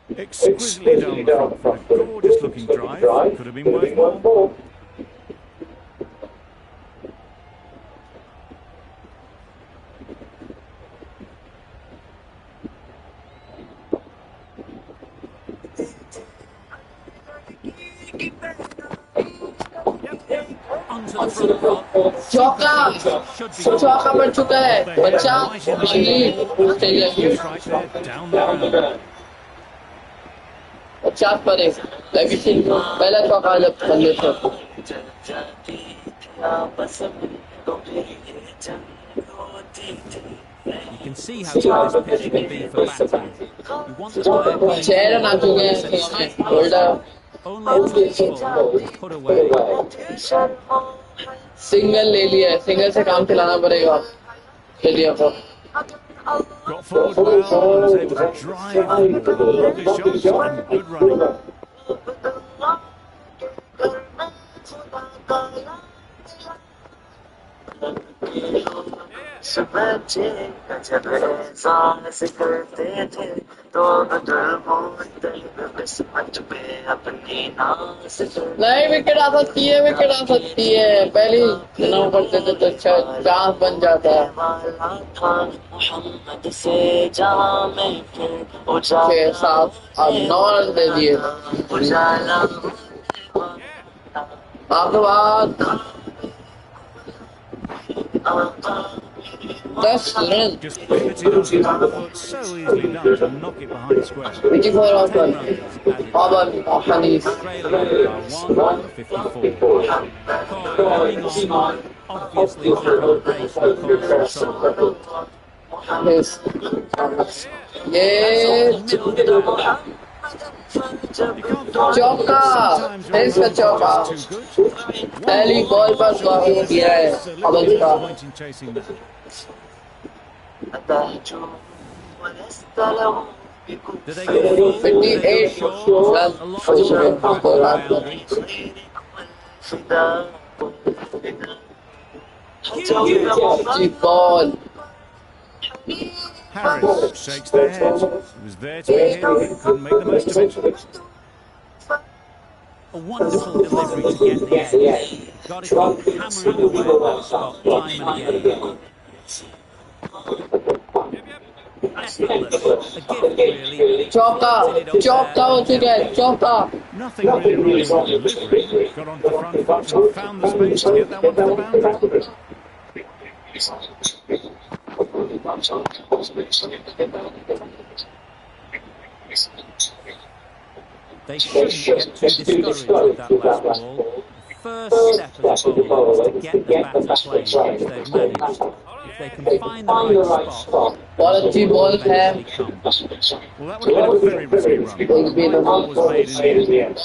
Speaker 6: Exquisitely down the front foot. A gorgeous looking drive. Could have been worth more.
Speaker 4: Onto the front foot.
Speaker 2: चौका चौका पड़ चुका है बच्चा ऑस्ट्रेलिया की
Speaker 6: Right there, down the ground.
Speaker 2: 50 पर एक लेविशन पहला चौका जब बल्ले थे
Speaker 4: You can see how good this pitch can be for batting. You want the player playing
Speaker 2: 6 run आ चुके हैं holder
Speaker 4: only a ball put away.
Speaker 2: Single ले लिया है सिंगल से काम चलाना पड़ेगा ऑस्ट्रेलिया को
Speaker 6: Got forward well and was able to drive. Lovely shots and good running.
Speaker 2: नहीं विकेट आ सकती है विकेट आ सकती है पहली नौ करते थे तो अच्छा चांस बन जाता है 6 7 अब 9 रन दे दिए आपके बाद 10 run
Speaker 6: Just pivoted onto the front foot. So easily done to knock it behind square.
Speaker 2: 54 off run over Afghanis
Speaker 4: Australia are 1 for 54. Hanging on, obviously keeping the pace and course control.
Speaker 2: yes ये
Speaker 4: You can't find
Speaker 2: चौका,
Speaker 4: sometimes when
Speaker 2: तेईस का
Speaker 4: one
Speaker 2: चौका,
Speaker 4: is too good.
Speaker 2: पहली ball पर score किया है अबल का।
Speaker 4: Point in chasing that. Do they go full?
Speaker 2: 58
Speaker 4: Short?
Speaker 2: run
Speaker 4: A lot
Speaker 2: for
Speaker 4: to
Speaker 2: sure.
Speaker 4: boundary.
Speaker 2: Deep ball.
Speaker 4: Harris shakes their head. It was there to be hit, but couldn't make the most of it. A wonderful delivery to get the edge. Got to keep hammering away at that spot time and again. Effortless. A gift, really.
Speaker 2: चौका, चौका हो चुका है, चौका।
Speaker 4: Nothing really wrong with the delivery. Got onto the front foot and found the space to get that one to the boundary. They shouldn't get too discouraged with that last ball. The first step as a bowler is to get the batter playing, which they've managed. If they can find the right spot,
Speaker 2: बहुत अच्छी ball है।
Speaker 4: well, that would have been a very risky run. The ball was made in the end.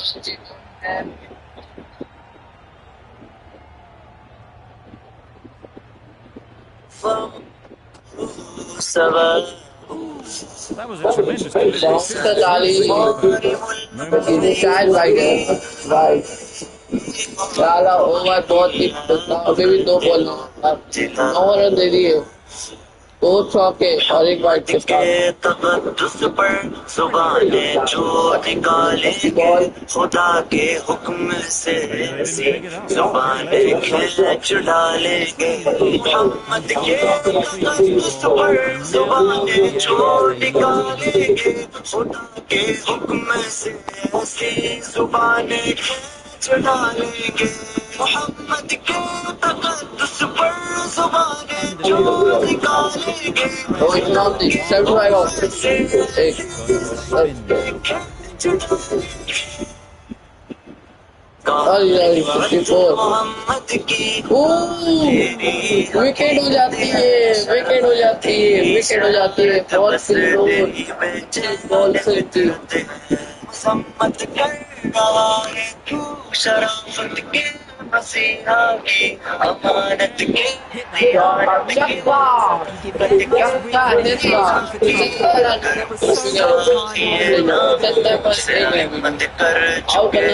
Speaker 4: That was a tremendous delivery.
Speaker 2: शायद wide है, wide. साला over बहुत ही अभी भी 2 ball 9 run दे दिए, 2 चौके और 1 वाइड के साथ। बॉल
Speaker 7: खुदा के हुक्म से जुबाने खींच डालेंगे मोहम्मद के जुबाने जो निकालेंगे खुदा के हुक्म से ऐसी जुबाने खींच डालेंगे मोहम्मद के तकद्दुस पर जुबाने जो निकालेंगे
Speaker 2: 75 off. विकेट हो जाती है, विकेट हो जाती है, विकेट हो जाती है। बहुत सी बॉल से
Speaker 7: शराफत के मसीहा की अमानत के मत कर चुके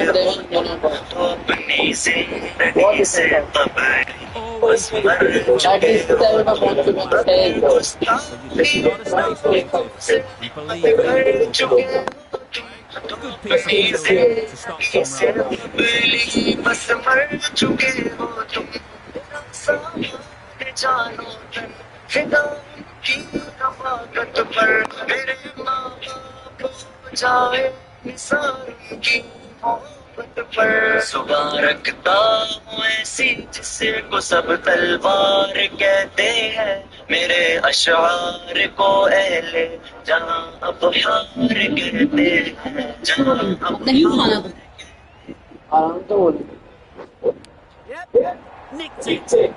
Speaker 7: तो अपनी जिंदगी से बस कर चुके
Speaker 4: Good piece of middle to stop some run.
Speaker 7: बस मर चुके हो तुम सामने जानो तन फिदा की रफाकत पर मेरे माँ बाप हो जाए निसार की मोहब्बत पर सुबह रखता हूँ ऐसी जिसे को सब तलवार कहते हैं मेरे अशार को अहले जहाँ अबहार कहते हैं जहाँ
Speaker 2: नहीं खाना आराम तो बोल।
Speaker 4: Nicked it.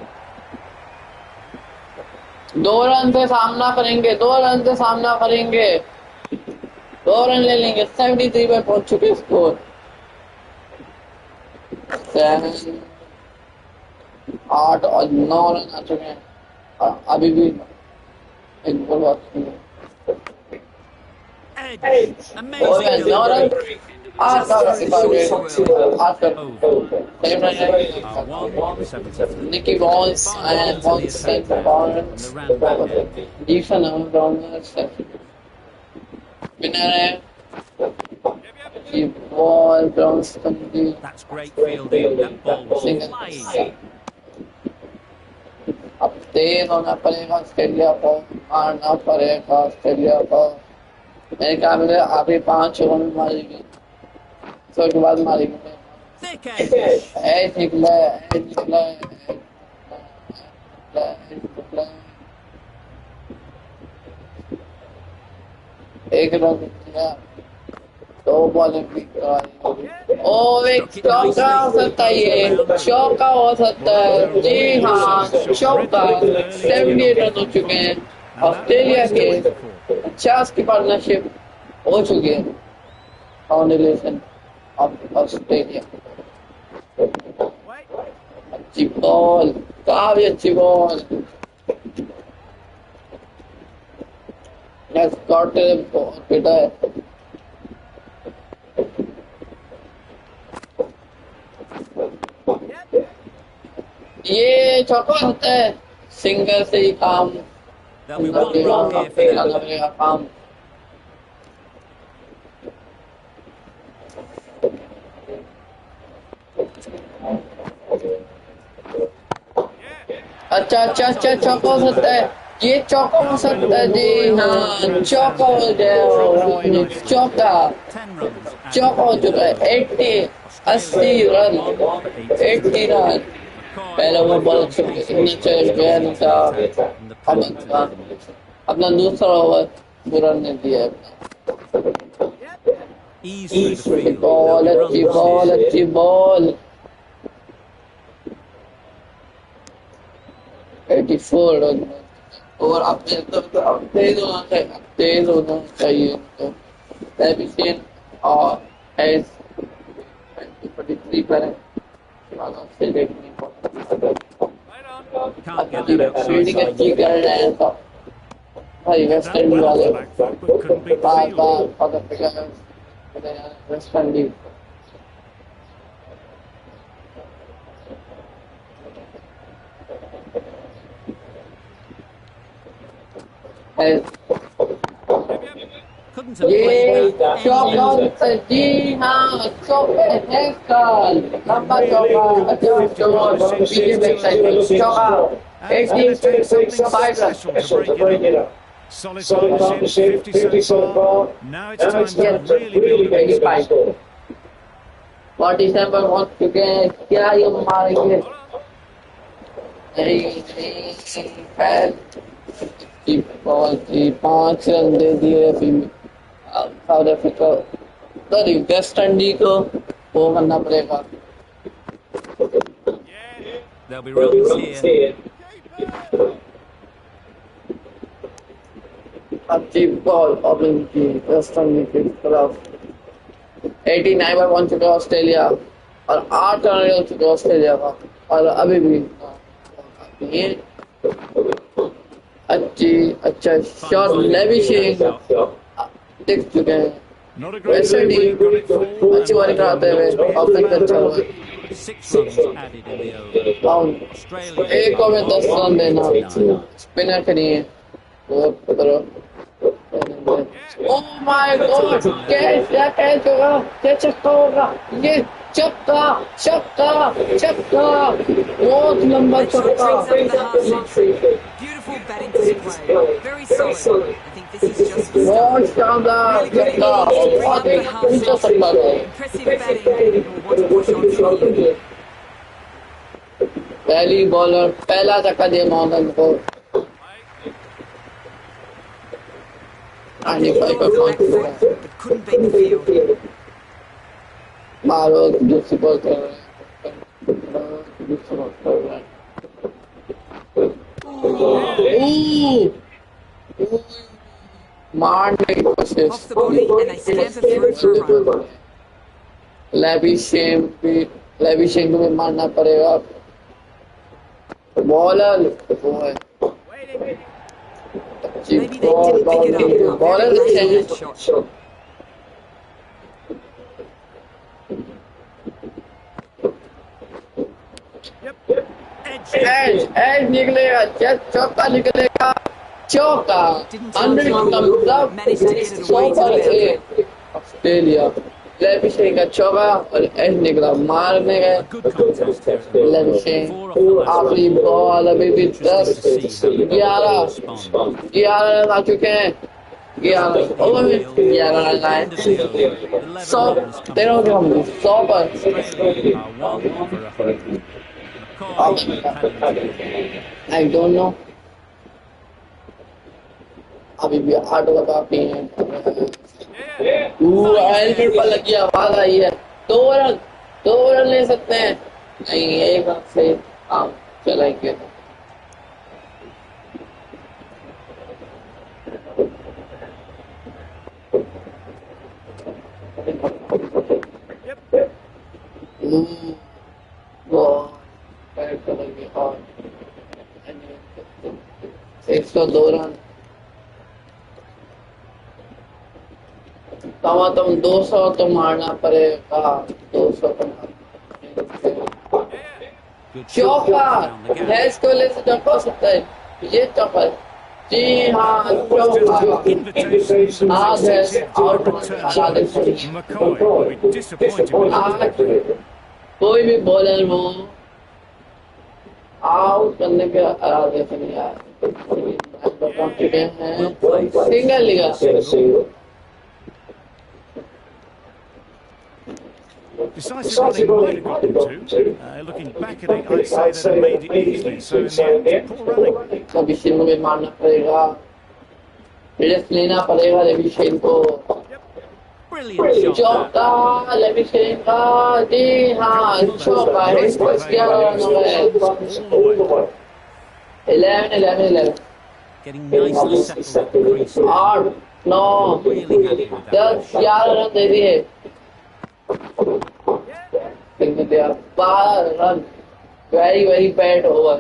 Speaker 2: 2 रन से सामना करेंगे, 2 रन से सामना करेंगे, 2 रन ले लेंगे। 73 पर पहुंच चुके स्कोर। 8 और 9 रन आ चुके हैं। अभी भी एक बॉल बाकी है।
Speaker 4: Amazing
Speaker 2: 9 run
Speaker 4: delivery.
Speaker 2: 8 Nicky Balls and Balls set the Barnes. Defense on Browners. Winner है। Ball Browns कंदी।
Speaker 4: That's great fielding. That ball was flying.
Speaker 2: अब तेज होना पड़ेगा ऑस्ट्रेलिया को, मारना पड़ेगा ऑस्ट्रेलिया को। मेरे ख्याल में अभी 5 रन मारेगी, तो के बाद मारेगी।
Speaker 4: Thick edge.
Speaker 2: निकला एक रन दिया, 2 बॉलिंग। ओ एक चौका हो सकता है, ये चौका हो सकता है। जी हाँ, चौका। 78 रन हो चुके हैं। ऑस्ट्रेलिया के 50 की पार्टनरशिप हो चुकी है। Foundation of Australia. अच्छी बॉल, काफी अच्छी बॉल। स्कॉट बहुत बेटा है। ये चौका होता है, सिंगल से ही काम
Speaker 4: There'll be one run here for now.
Speaker 2: काम। अच्छा अच्छा अच्छा, चौका हो सकता है, ये चौका हो सकता है जी। हाँ, चौका हो गया, चौका
Speaker 4: 10 runs.
Speaker 2: चौका हो चुका है। 80 रन, 80 रन। पहला ओवर बॉल चल गया था। अपना दूसरा ओवर बुरा ने दिया है।
Speaker 4: Ease through the field.
Speaker 2: Ball,
Speaker 4: There'll be
Speaker 2: अच्छी
Speaker 4: runs
Speaker 2: बॉल,
Speaker 4: here.
Speaker 2: अच्छी बॉल। 84 रन और अब तेज होना चाहिए तो एफिशिएंट और एज 23 पर से देखने को
Speaker 4: Can't get that outside.
Speaker 2: Fielding अच्छी कर रहे हैं तो भाई वेस्ट
Speaker 4: That
Speaker 2: इंडीज
Speaker 4: well
Speaker 2: वाले
Speaker 4: off the back foot, but couldn't beat the
Speaker 2: bar
Speaker 4: field.
Speaker 2: बार पकड़ पकड़ वेस्ट इंडीज।
Speaker 4: Couldn't have
Speaker 2: ये
Speaker 4: played that
Speaker 2: चौका
Speaker 4: any
Speaker 2: जी हाँ, चौके है कल लंबा चौका, अच्छा चौका पीछे बैक साइड चौका। 85
Speaker 6: to break it up. Solid partnership, 50 so far. Now it's time to really build a big space.
Speaker 2: 47 पर पहुंच चुके हैं, क्या ये मारेंगे? नहीं, बॉल की 5 रन दे दिए south Africa, sorry West Indies को वो करना पड़ेगा।
Speaker 4: There'll be runs here.
Speaker 2: अच्छी बॉल ओपनिंग की वेस्ट इंडीज की तरफ। 89 पर पहुंच चुका ऑस्ट्रेलिया और 8 रन हो चुके ऑस्ट्रेलिया का और अभी भी अच्छा शॉट लेविशिंग देख चुके हैं।
Speaker 6: Not a great
Speaker 2: west
Speaker 6: move,
Speaker 2: Indies
Speaker 6: got it full.
Speaker 2: अच्छी बॉलिंग कराते हुए ओपनिंग अच्छा हुआ।
Speaker 4: 6 runs added in the over.
Speaker 2: Down
Speaker 4: Australia
Speaker 2: एक ओवर में 10 रन देना स्पिनर के लिए ओह माय गॉड, क्या कैच होगा, क्या छक्का होगा, ये छक्का छक्का छक्का, बहुत लंबा
Speaker 5: They took
Speaker 2: छक्का।
Speaker 5: things up in the half century. Beautiful batting display. Very solid. I think this is just the
Speaker 2: बहुत
Speaker 5: start.
Speaker 2: शानदार
Speaker 5: Really good
Speaker 2: छक्का,
Speaker 5: innings to bring
Speaker 2: बहुत
Speaker 5: up the
Speaker 2: ही
Speaker 5: half
Speaker 2: ऊंचा
Speaker 5: century.
Speaker 2: छक्का था।
Speaker 5: Impressive batting. We'll want to push on from here.
Speaker 2: पहली bowler पहला छक्का दिया मोहम्मद को। आने
Speaker 5: He
Speaker 2: पर
Speaker 5: thought of
Speaker 2: पहुंच
Speaker 5: the
Speaker 2: चुका
Speaker 5: back
Speaker 2: है।
Speaker 5: foot, but couldn't beat the field.
Speaker 2: मारो दूसरी बॉल कर रहे हैं, दूसरी बॉल कर रहे हैं। मारने की कोशिश।
Speaker 5: Off the body, and they stamp it through for a run.
Speaker 2: लेविशेम को भी मारना पड़ेगा। बॉलर वो है अच्छी
Speaker 5: Maybe they didn't pick it up. They were
Speaker 2: bowler
Speaker 5: very
Speaker 2: अच्छे
Speaker 5: late on
Speaker 2: हैं।
Speaker 5: that shot.
Speaker 2: एज निकलेगा, चौका निकलेगा, चौका।
Speaker 5: Didn't
Speaker 2: 100 comes up,
Speaker 5: managed to get it
Speaker 2: 100
Speaker 5: away to
Speaker 2: पर
Speaker 5: the
Speaker 2: है ऑस्ट्रेलिया। लेविशेम का चौका और एज निकला, मारने गए
Speaker 4: A good contest here at the moment.
Speaker 2: लेविशेम।
Speaker 4: 4 off the last
Speaker 2: आखिरी बॉल अभी भी 10
Speaker 4: Interesting to see how the
Speaker 2: 11
Speaker 4: respond.
Speaker 2: 11 run आ चुके हैं। 11 ओवर में 11 रन आए। 100 13 के हम 100 पर।
Speaker 4: Australia are 1 for 100. Of course, Paddington.
Speaker 2: I don't know, अभी भी 8 ओवर बाकी हैं। हेलमेट पर लगी आवाज आई है। 2 रन ले सकते हैं, नहीं एक रन से काम चलेंगे। वो बैट करेंगे और 102 रन। तवा तुम 200 तो मारना पड़ेगा, 200 तो चौका है, इसको ले से जब हो सकता है ये चौका। जी हाँ, चौका आज है आउट। कोई भी बॉलर हो आउट करने के इरादे से नहीं आए, पहुंच चुके हैं single Liga.
Speaker 4: Decisive running might have got them too. Looking back at it, I'd say they made it easily. So in the end, poor running.
Speaker 2: अभी शेन को भी मारना पड़ेगा, रिस्क लेना पड़ेगा लेवी शेन को।
Speaker 4: Brilliant shot.
Speaker 2: चौका levy Shane का, जी हाँ चौका है, इसको 11
Speaker 4: Getting nicely settled at the crease.
Speaker 2: 8 9
Speaker 4: Really happy with that.
Speaker 2: 10 11 run दे दिए। 12 run, very bad over,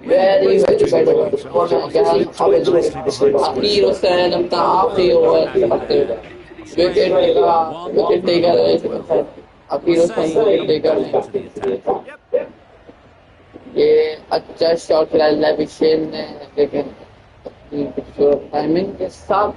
Speaker 2: very bad over। Akeal Hosein अपना आखिरी ओवर विकेट टेकर है, अकीर हुसैन विकेट टेकर है। ये अच्छा शॉट खेला लेवी शेन ने, लेकिन टाइमिंग के साथ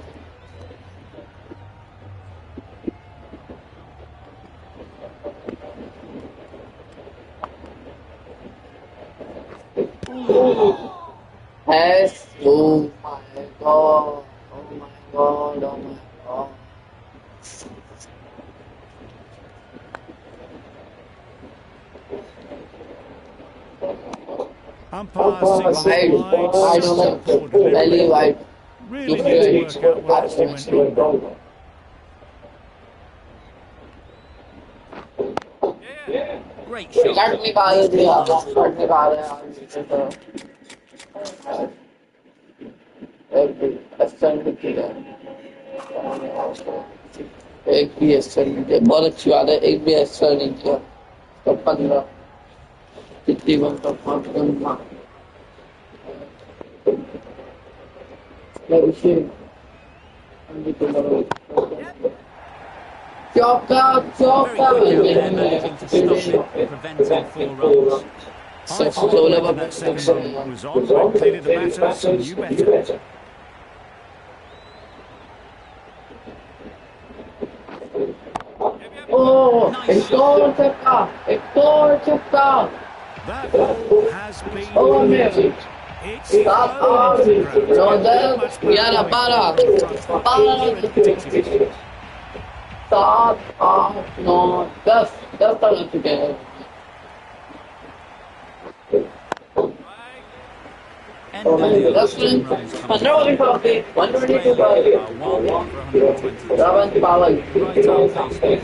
Speaker 2: has, oh my god, oh my god, oh my god.
Speaker 4: Umpire
Speaker 2: Wide, I don't know, very wide.
Speaker 4: Really need to work out what actually went wrong. Great shot.
Speaker 2: Cut निकाल दिया, cut निकाल दिया। एक भी extra नहीं किया, बहुत अच्छी बात है, एक भी एक्स्ट्रा नहीं किया। तो 15 कितनी वन का 5 रन था। चौका चौका
Speaker 4: Managing to stop it, preventing 4 runs. When that second one was on, but clearly the batters knew better.
Speaker 2: Oh, एक और छक्का,
Speaker 4: That ball has been
Speaker 2: Oh, man.
Speaker 4: deleted. It's
Speaker 2: 7 8 9 10 11 12 7 8 9 10 तक लग चुके हैं।
Speaker 4: End of the
Speaker 2: 10
Speaker 4: 10
Speaker 2: run,
Speaker 4: runs
Speaker 2: 15 over का 122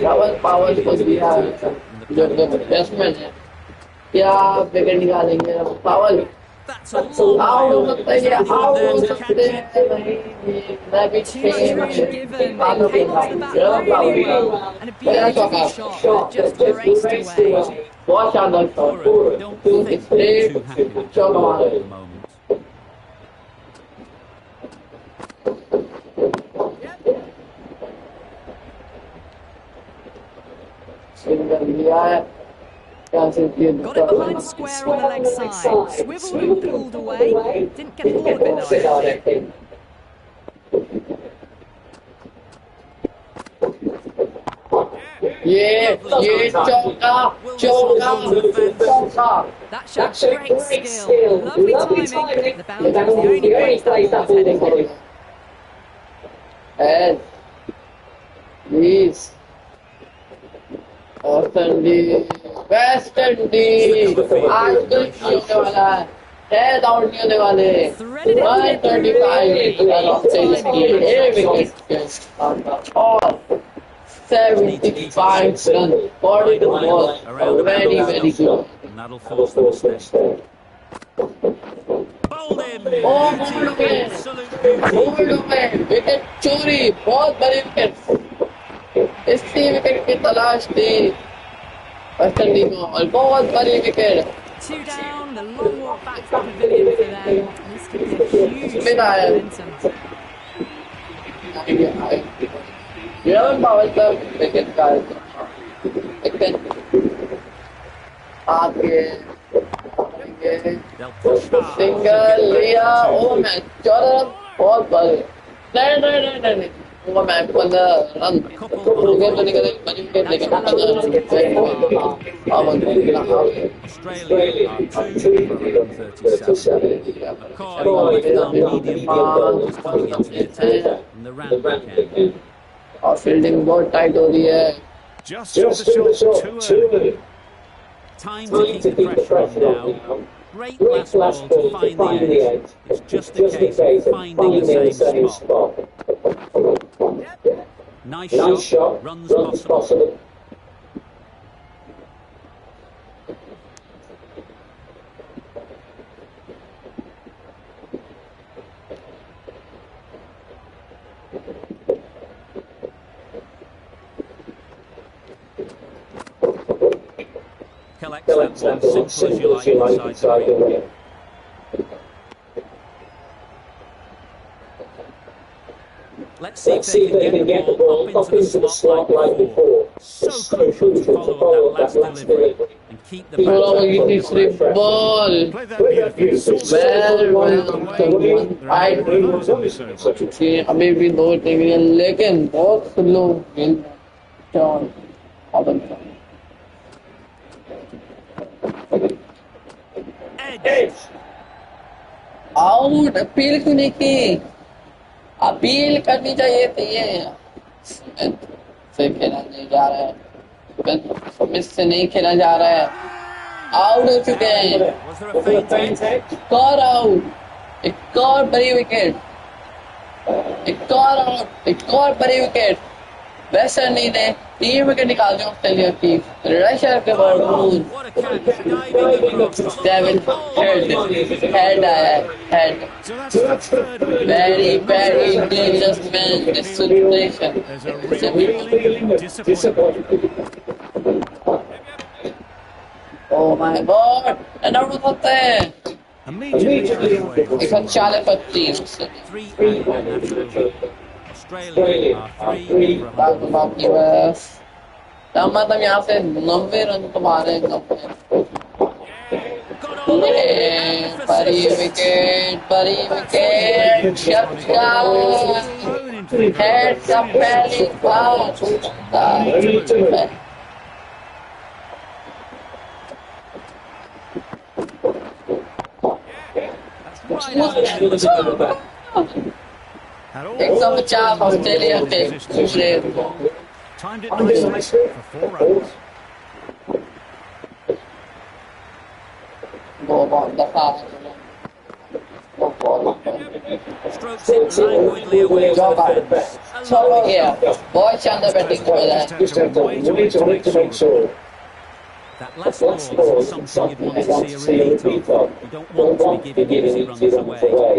Speaker 2: Rawal power को दिया जो बैट्समैन है, क्या विकेट निकालेंगे पावर।
Speaker 5: That's all.
Speaker 2: आउट हो सकता है, आउट हो सकते हैं, मैं भी
Speaker 5: Too much room given. They came onto the bat really well. And a beautiful shot that just raced away.
Speaker 2: बहुत शानदार
Speaker 4: Don't
Speaker 2: शॉट,
Speaker 4: think
Speaker 2: इस प्ले
Speaker 4: too happy with
Speaker 2: चौका मारा।
Speaker 4: at the moment.
Speaker 2: सिंगल लिया है, कैंसिल किया।
Speaker 5: Got it behind square on the leg side. Swiveled and pulled away. Didn't get hold of it though, I think.
Speaker 2: ये चौका चौका।
Speaker 5: That showed great skill. Lovely timing. The boundary was the only place that ball was heading.
Speaker 2: And please, West Indies आज कुछ नहीं होने वाला है, 10 out नहीं होने वाले। 135 रन ऑफ चेज किए, 8 विकेट और 75 run, 42 ball, very good।
Speaker 4: And that'll force them to stay. Bowled in. him.
Speaker 2: Oh,
Speaker 4: Beauty,
Speaker 2: moved away.
Speaker 4: absolute beauty.
Speaker 2: Moved away. Wicket चोरी. बहुत बड़ी विकेट. इसी विकेट की तलाश थी वेस्ट इंडीज को और बहुत बड़ी wicket.
Speaker 5: 2 down, the long walk back to the pavilion for them. This could be a huge
Speaker 2: Spin iron.
Speaker 5: momentum.
Speaker 2: 11 balls पर विकेट का विकेट आगे
Speaker 4: They'll push hard.
Speaker 2: सिंगल लिया. ओ मैच 14 रन बहुत बड़े. नहीं वो मैच 15 रन विकेट तो निकले बड़ी विकेट लेकिन 15 run
Speaker 4: Australia are 2 for 137. McCoy left arm medium ball is coming into the attack from the Randwick end.
Speaker 2: और फील्डिंग बहुत टाइट हो रही है.
Speaker 6: Just the shot too early.
Speaker 4: Time to keep the pressure on now. Great last ball to find the edge. It's just a case of finding the same spot. Nice shot, runs possible. Collect that one, simple as you like inside the ring. Let's see if they can get the ball up into the slot like before. So crucial to follow up that last delivery and keep the
Speaker 2: ball.
Speaker 6: Play that beautifully.
Speaker 2: अभी भी 2 टीमें लेकिन बहुत slow गेंद out. Appeal क्यों नहीं की? Appeal करनी चाहिए थी. ये से खेला नहीं जा रहा है. स्मिथ से नहीं खेला जा रहा है. आउट हो चुके हैं. एक और आउट. एक और बड़ी विकेट. एक और आउट. एक और बड़ी विकेट. वेस्ट इंडीज ने 3 विकेट निकाल दी ऑस्ट्रेलिया की. रशर के बावजूद 7 हेड आया. Head. Very dangerous man. This situation. Oh my God! Run out हो सकता है.
Speaker 4: Immediately
Speaker 2: 140-25.
Speaker 4: 3 Australia are 3 for 100.
Speaker 2: मतलब यहाँ से 90 रन तो मारे. बड़ी विकेट. छक्का. हेड का पहली बार. एकदम 50 ऑस्ट्रेलिया के दूसरे.
Speaker 6: Timed it nicely for 4 runs.
Speaker 4: Strokes it languidly away to the fence.
Speaker 2: बहुत शानदार बैटिंग कर रहा है.
Speaker 6: Just have to wait to make sure.
Speaker 4: That last ball is something you'd want to see a repeat of. You don't want to be giving easy runs away.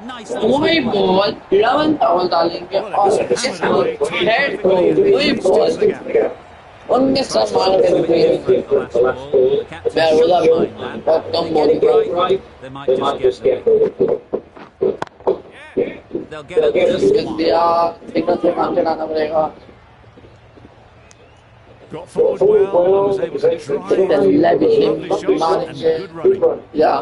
Speaker 4: Nice
Speaker 2: वही ball 11 टाउल डालेंगे और head को वही ball उनके सम्मान के लिए बैरोला बहुत कम ball.
Speaker 4: They might just get they'll get it this one.
Speaker 2: Signal से काम चलाना पड़ेगा.
Speaker 6: Got forward well and was able to drive
Speaker 2: The lavish
Speaker 6: lovely shots and good running.
Speaker 2: Yeah.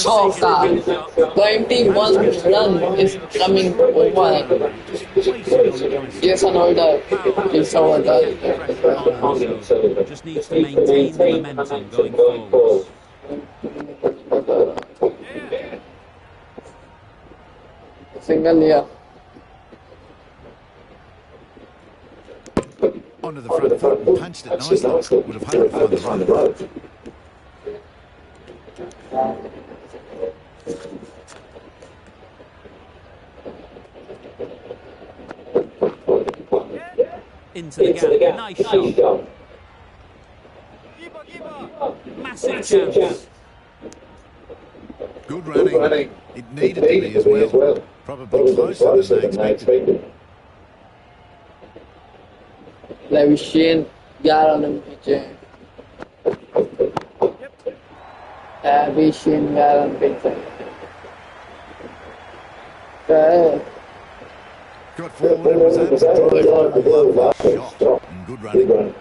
Speaker 2: Chauka. 21 run is coming over. Yes, an order. Yes, an order.
Speaker 4: Just needs to maintain the momentum going forward.
Speaker 2: Single here.
Speaker 6: Onto the front foot and punched it nicely. Would have hoped to find the run.
Speaker 4: Into the gap. Nice shot. Massive chance.
Speaker 6: Good running. It needed to be as well. Probably closer than they expected.
Speaker 2: Levishine got on the picture. Levishine got on the picture.
Speaker 6: Got forward and was able to drive it. Love that shot. And good running.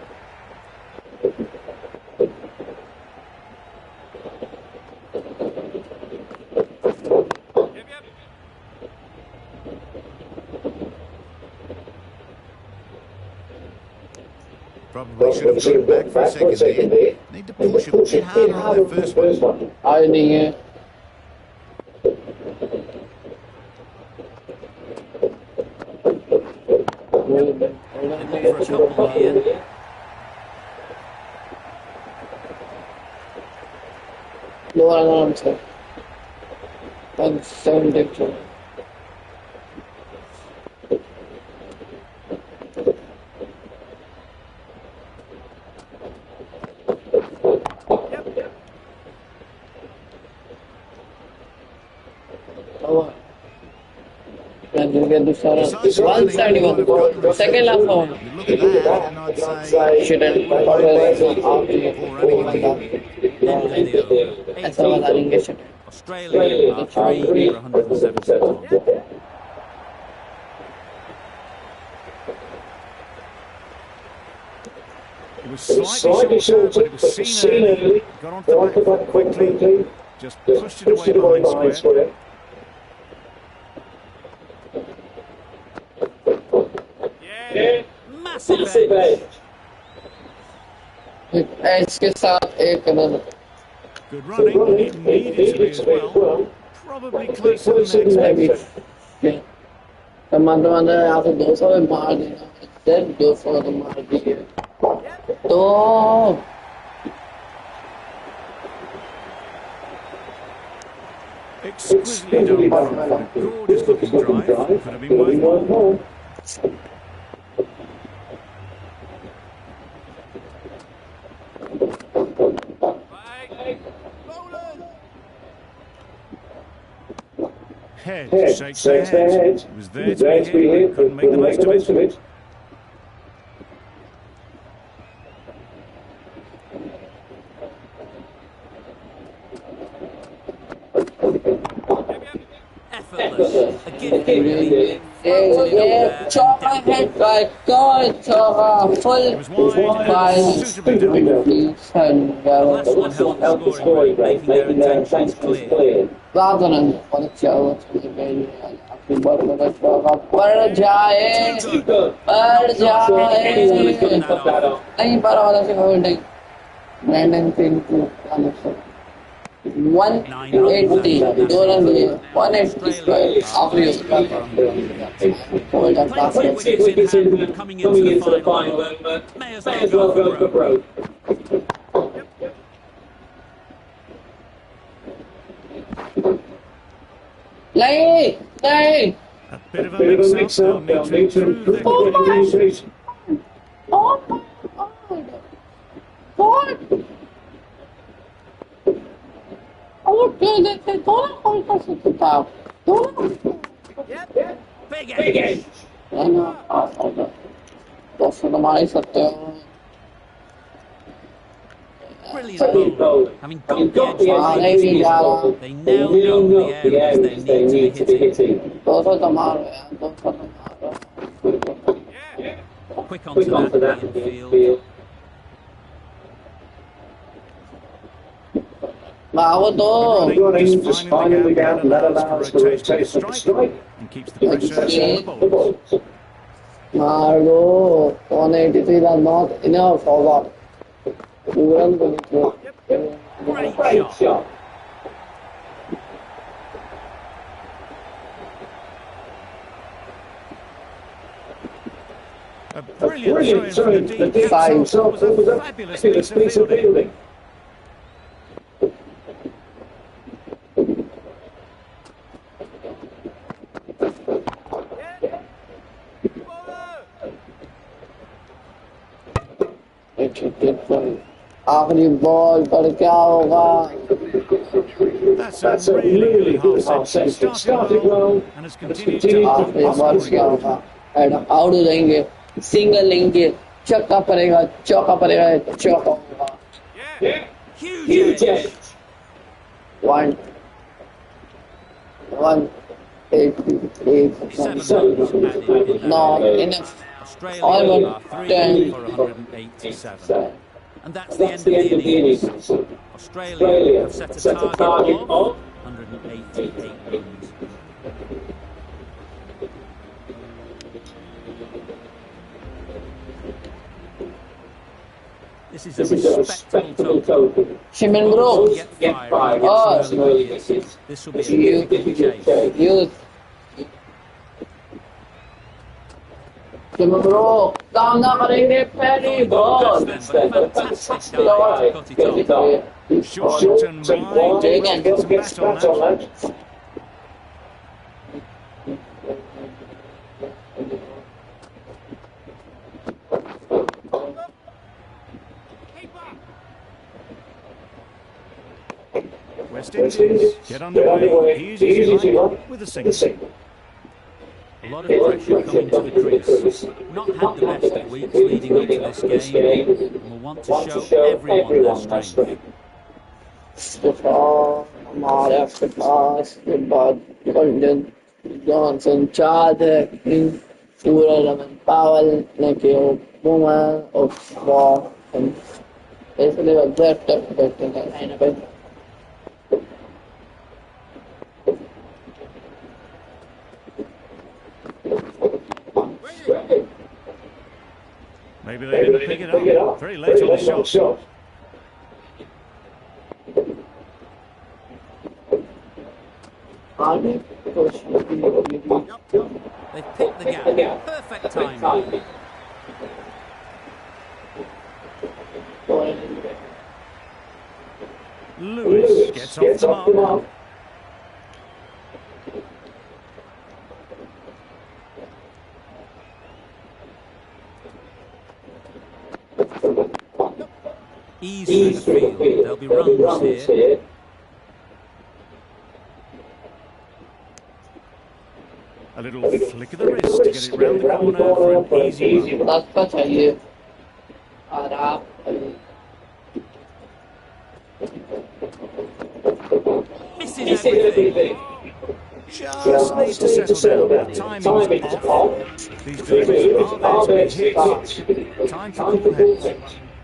Speaker 6: Probably should have got back for a second there. Need to push a bit harder on that first one.
Speaker 2: I think
Speaker 4: Looking for a couple here.
Speaker 2: lower answer. And 72. One side one. Second last one.
Speaker 6: Look at that, and I'd say
Speaker 2: Shouldn't.
Speaker 4: Australia are 3 for 177.
Speaker 6: it was slightly short, but it was seen early. Got onto that quickly. Just pushed it away behind square.
Speaker 4: Massive edge.
Speaker 2: Edge के साथ एक run.
Speaker 6: Good running. It needed to be as well. Probably closer than they expected.
Speaker 2: टमाटर यहाँ पे 200 में मार देना. Then 200 में मार दिए. तो
Speaker 6: Exquisitely done. Gorgeous looking drive. Could have been worth more. Head shakes their head. It was there to be hit, couldn't make the most of it.
Speaker 4: Effortless. A gift.
Speaker 2: chop my head by God, full by
Speaker 4: Last one helped the scoring break, making their intentions clear.
Speaker 2: rather than for the show पर जाए नहीं पर वाला से holding Brandon pink 180 दो run लिए 180 square आखिरी hold up
Speaker 4: Wickets coming into the final. May as well go for broke.
Speaker 2: नहीं नहीं
Speaker 6: A bit of a mix-up. They'll need to improve their communication.
Speaker 2: oh my god और क्या देते दोनों कोई कर सकता था दोनों
Speaker 4: Big edge.
Speaker 2: है ना दोस्तों हमारे सकते हो
Speaker 4: Brilliant bowling. Having got the edge, they now know the areas they need to be hitting.
Speaker 2: दोस्तों तुम्हारे हैं दोस्तों तुम्हारे
Speaker 4: Quick onto that infield.
Speaker 2: बाबू दो
Speaker 6: Just finding the gap, and that allows for rotation to strike and keeps the pressure on the bowlers.
Speaker 2: Margo 183 are not enough for what? Run the
Speaker 4: Great shot.
Speaker 6: A brilliant throw from the deep
Speaker 2: Five.
Speaker 6: so it was a fabulous piece of fielding.
Speaker 2: आखिरी ball पर क्या होगा?
Speaker 4: That's a really good half century. Started well and has continued to
Speaker 2: आखिरी
Speaker 4: improve
Speaker 2: ball
Speaker 4: his
Speaker 2: क्या
Speaker 4: scoring.
Speaker 2: होगा? Adam out हो जाएंगे, single लेंगे, चौका पड़ेगा, चौका पड़ेगा, चौका होगा।
Speaker 4: Huge edge. 7 runs added in
Speaker 2: Not
Speaker 4: that.
Speaker 2: enough.
Speaker 4: Australia
Speaker 2: Almost
Speaker 4: are 3
Speaker 2: 10.
Speaker 4: for 187. And that's the end of the innings. Australia have set a target of 188 runs. This is a respectable total.
Speaker 2: Shimon bro,
Speaker 4: Get fired. This will be a big chase.
Speaker 2: youth. Shimon bro, काम ना करेंगे पहली ball.
Speaker 4: Fantastic dive to cut it off.
Speaker 6: Short and wide.
Speaker 2: Again.
Speaker 6: Get some bat on that. West Indies get underway. Easy with a single.
Speaker 4: A lot of pressure coming to the crease. Not had the best of weeks leading up to this game, and will want to show everyone their strength.
Speaker 2: हमारे आपके पास के बाद London Johnson चादर पूरा रमन पावल ने के woman of war इसलिए वजह टफ बैटिंग है ना भाई
Speaker 6: Maybe they didn't pick it up. Very late on the shot.
Speaker 2: आगे
Speaker 4: They've picked the gap. Perfect timing.
Speaker 6: Lewis gets off the mark.
Speaker 4: Easy for the field. There'll be runs here.
Speaker 6: A little flick of the wrist to get it round the corner for an easy run.
Speaker 2: रास्ता चाहिए आराम
Speaker 4: Misses everything.
Speaker 6: Just needs to settle down. Timing's off. These deliveries are there to be hit. Time for cool heads.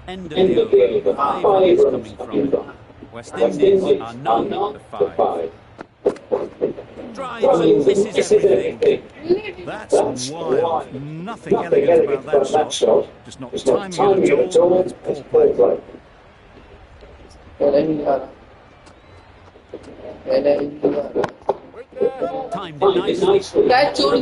Speaker 4: End of the over. 5 runs coming from. West Indies are none for 5. Drives and misses everything.
Speaker 6: That's wild. Nothing elegant about that shot. Just not timing it at all. It's poor play.
Speaker 4: Timed it nicely.
Speaker 2: Catch छोड़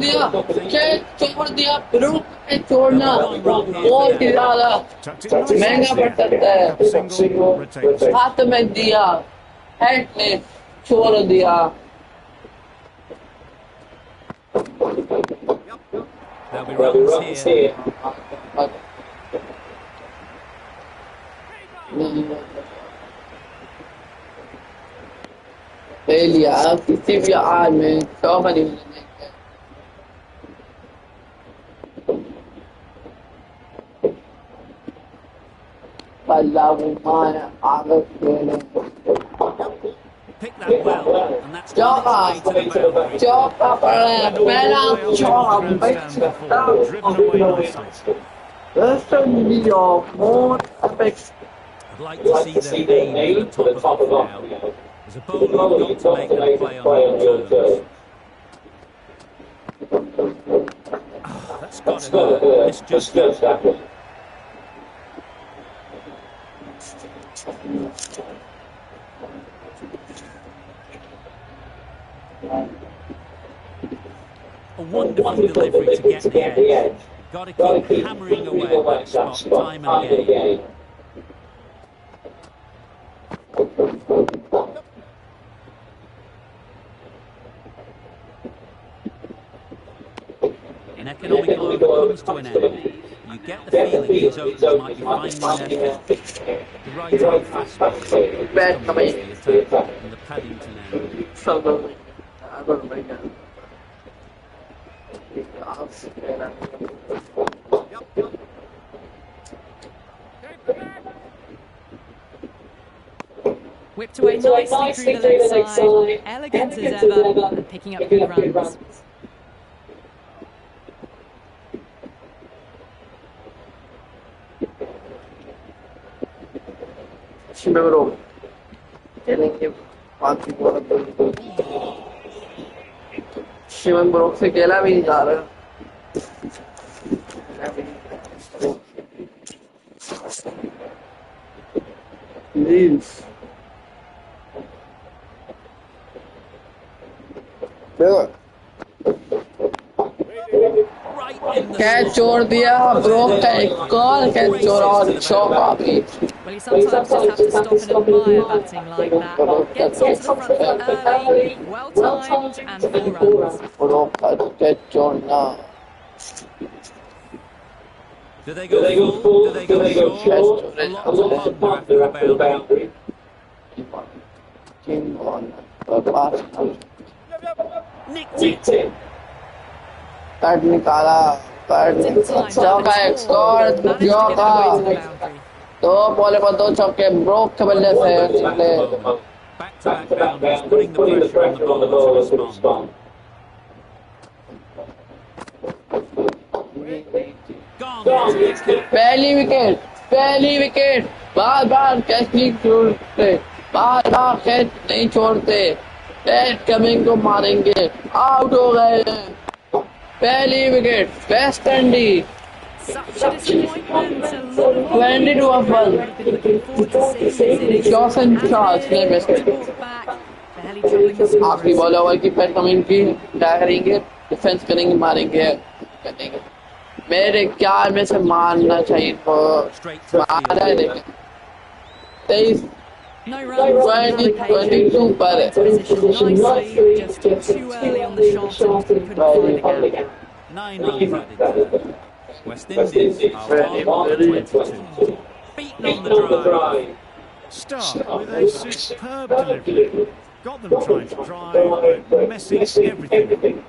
Speaker 2: दिया रुक छोड़ना बहुत ही ज्यादा महंगा पड़ सकता है हाथ में दिया हेड ने छोड़ दिया
Speaker 4: There'll be runs here.
Speaker 2: लिया किसी भी हाल में चौका नहीं मिलेंगे
Speaker 4: Pick that well, and that's
Speaker 2: चौका
Speaker 4: on its way to the boundary.
Speaker 2: चौका पड़ रहा है पहला चौका
Speaker 6: Driven away nicely.
Speaker 2: more epic
Speaker 4: I'd like to see them aim for the top of the off now. There's a bowler who's got to make them play on their own terms. Oh, that's got to hurt. Misjudged that. A wonderful delivery to get the edge. Got to keep hammering away at that spot time and again. An economic load comes to an end. you get the feeling these openers might be finding their feet. The right arm fastball
Speaker 2: Bad
Speaker 4: is
Speaker 2: coming.
Speaker 4: coming to the attack from the Paddington end.
Speaker 2: So I don't bring it.
Speaker 5: Whipped away nicely through the leg side, elegant as ever, and picking up good runs.
Speaker 2: Shimabro. Telling him बाकी Sivan broke से केला भी नहीं जा रहा reels catch छोड़ दिया broke का एक और कैच छोड़ा और चौका भी
Speaker 5: Well, you sometimes just have to stop and admire batting like that. Gets onto the front foot early, well timed, and 4 runs.
Speaker 2: Broke का कैच छोड़ना
Speaker 4: Do they go full? Do they go short? Lots of ponder after the boundary.
Speaker 2: King on pass
Speaker 4: Nicked it.
Speaker 2: Card निकाला चौका एक score चौका दो बॉले पर 2 चौके ब्रोक के बल्ले से निकले
Speaker 4: Back-to-back boundaries, putting the pressure on the bowler to respond.
Speaker 2: पहली विकेट बार कैच नहीं छोड़ते बार कैच नहीं छोड़ते पैट कमिंग को मारेंगे आउट हो गए पहली wicket West Indies
Speaker 5: Such a disappointment. A lot of
Speaker 2: 22 of 1
Speaker 5: looking forward to seeing this innings.
Speaker 2: Johnson Charles ने मिस कर
Speaker 5: Brought back, barely troubling the
Speaker 2: आखिरी
Speaker 5: scorers.
Speaker 2: बॉल ओवर की पैट कमिंग की क्या करेंगे डिफेंस करेंगे मारेंगे करेंगे मेरे ख्याल में से मारना चाहिए तो मारा है लेकिन 23
Speaker 5: No runs,
Speaker 2: 22 पर है
Speaker 5: position nicely, just too early on the shot and couldn't find a gap.
Speaker 4: 9 runs added. West Indies are on 22. Beaten on the drive.
Speaker 6: Start with a superb delivery. Got them trying to drive, but messing everything.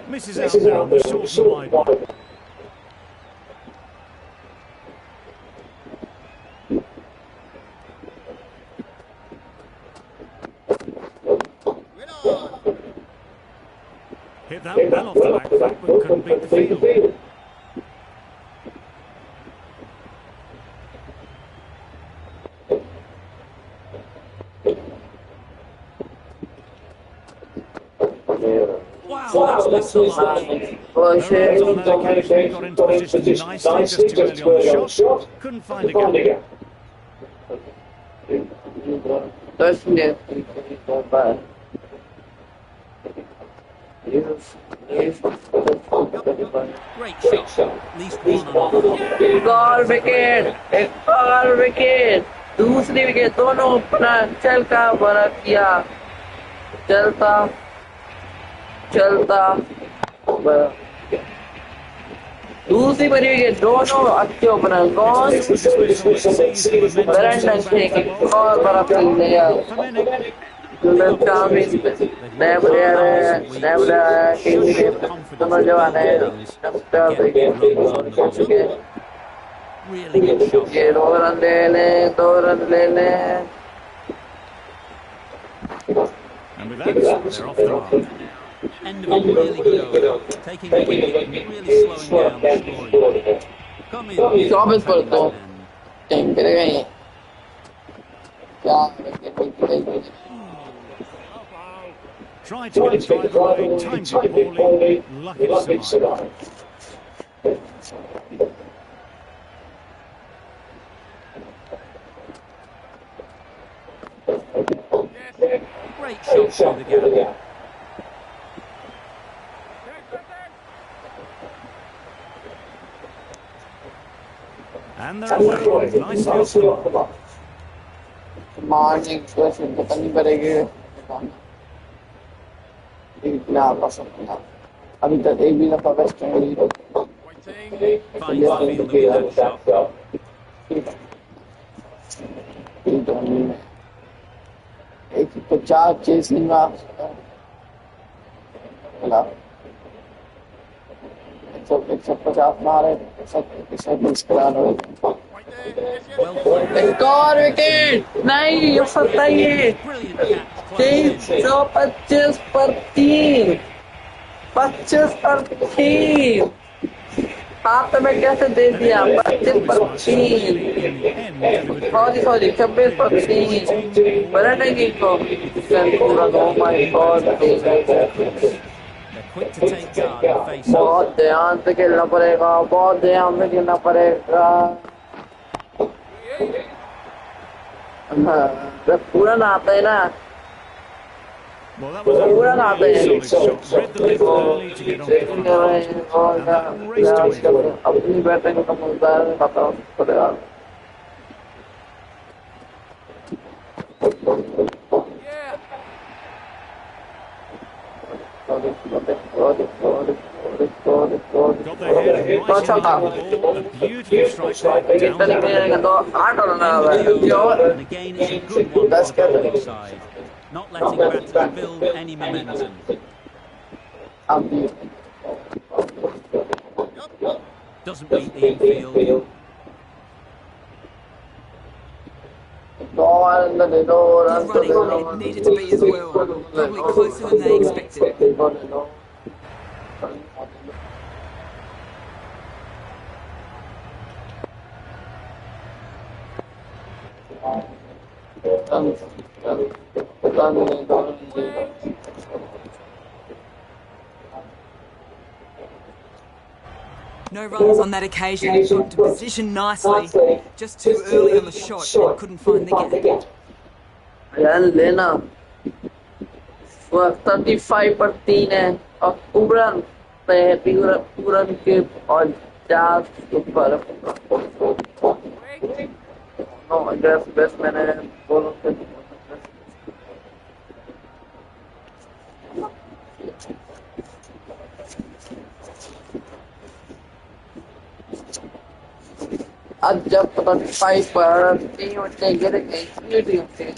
Speaker 6: Misses out there on the short and wide one. Hit that well off the back foot, but couldn't beat the field.
Speaker 4: Wow, that's a line.
Speaker 6: Those on that occasion got into position nicely, just too early on the shot. Couldn't find a gap.
Speaker 2: 10 minute
Speaker 4: Great shot. At least one on.
Speaker 2: एक और wicket दूसरी wicket दोनों opener चल का बड़ा किया चलता दूसरी बड़ी विकेट दोनों अच्छे ओपनर कौन ब्रेंडन शेख और बड़ा फील्ड लिया नया प्लेयर है दोनों जवान है
Speaker 4: Really good shot.
Speaker 2: ये 2 रन ले लें
Speaker 6: And with that, they're off the mark.
Speaker 4: End of a really good over. Taking a wicket and really slowing down the scoring. Come in.
Speaker 2: 24 पर तो टाइम कर गए क्या wicket
Speaker 6: Tried to get the drive away, timed it poorly, lucky to survive.
Speaker 4: Great shot through the gap.
Speaker 6: And they're away, nicely off the mark.
Speaker 2: मारने की कोशिश पता नहीं करेगी इतना पसंद था अभी तक एक भी दफा West Indies
Speaker 4: Finds the fielder with that shot.
Speaker 2: एक 50 चेसिंग मार्क्स 150 मारे 120 करा रहे
Speaker 4: Well played.
Speaker 2: एक और विकेट नहीं ये सत्ता ही
Speaker 4: Brilliant catch. Close in.
Speaker 2: 325 पर 3 25 पर 3 हाथ में कैसे दे दिया 25 पर 3 सॉरी 26 पर 3 बरनेगी को oh my god
Speaker 4: They're quick to take guard and face off.
Speaker 2: बहुत ध्यान से खेलना पड़ेगा बहुत ध्यान से खेलना पड़ेगा हाँ जब पूरा ना आता है ना
Speaker 6: Well, that was a
Speaker 2: पूरा ना आता है
Speaker 6: really solid shot. Read the lift early to get on the front foot. And that race to win.
Speaker 2: अपनी बैटिंग को समझदार खाता पड़ेगा
Speaker 6: Got their head right in the ball. A beautiful strike down the
Speaker 2: तो 8 run
Speaker 4: And again, it's a good one for the bowling side. Not letting batters build any momentum. Doesn't beat the infield.
Speaker 5: Good running on it. Needed to be as well. Probably closer than they expected. No runs on that occasion. Got to position nicely. Just too early on the shot. And couldn't find the gap.
Speaker 2: Run लेना वह 35 पर 3 है और पूरन पूरन के और 4 ऊपर know just best मैंने बोलो से आज जब 35 पर 3 बच्चे गिर गए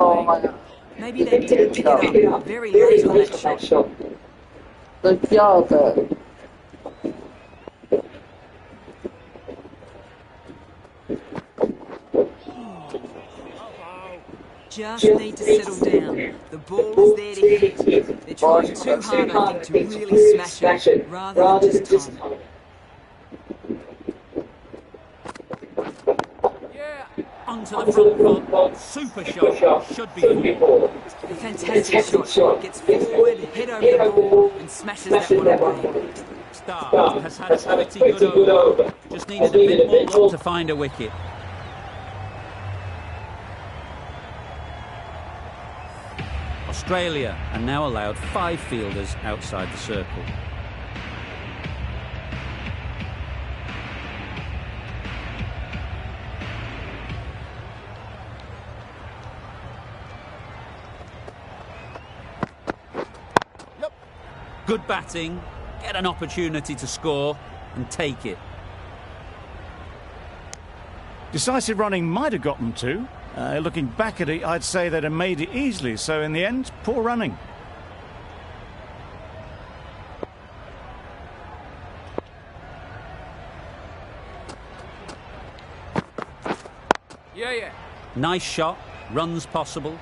Speaker 2: Oh my god.
Speaker 5: Maybe they didn't pick it up very late on that shot.
Speaker 2: तो क्या होता है
Speaker 5: Just need to settle down. The ball is there to hit. They're trying too hard, I think, to really smash it rather than just time.
Speaker 4: Onto the front foot. Super shot. Should be four.
Speaker 5: A fantastic shot. Gets forward, head over the ball, and smashes that one away.
Speaker 4: Stark has had a pretty good over. Just needed a bit more luck to find a wicket. Australia are now allowed 5 fielders outside the circle. Good batting, get an opportunity to score and take it.
Speaker 6: Decisive running might have got them too. Looking back at it, I'd say they'd have made it easily. So in the end, poor running.
Speaker 5: Yeah.
Speaker 4: Nice shot, runs possible.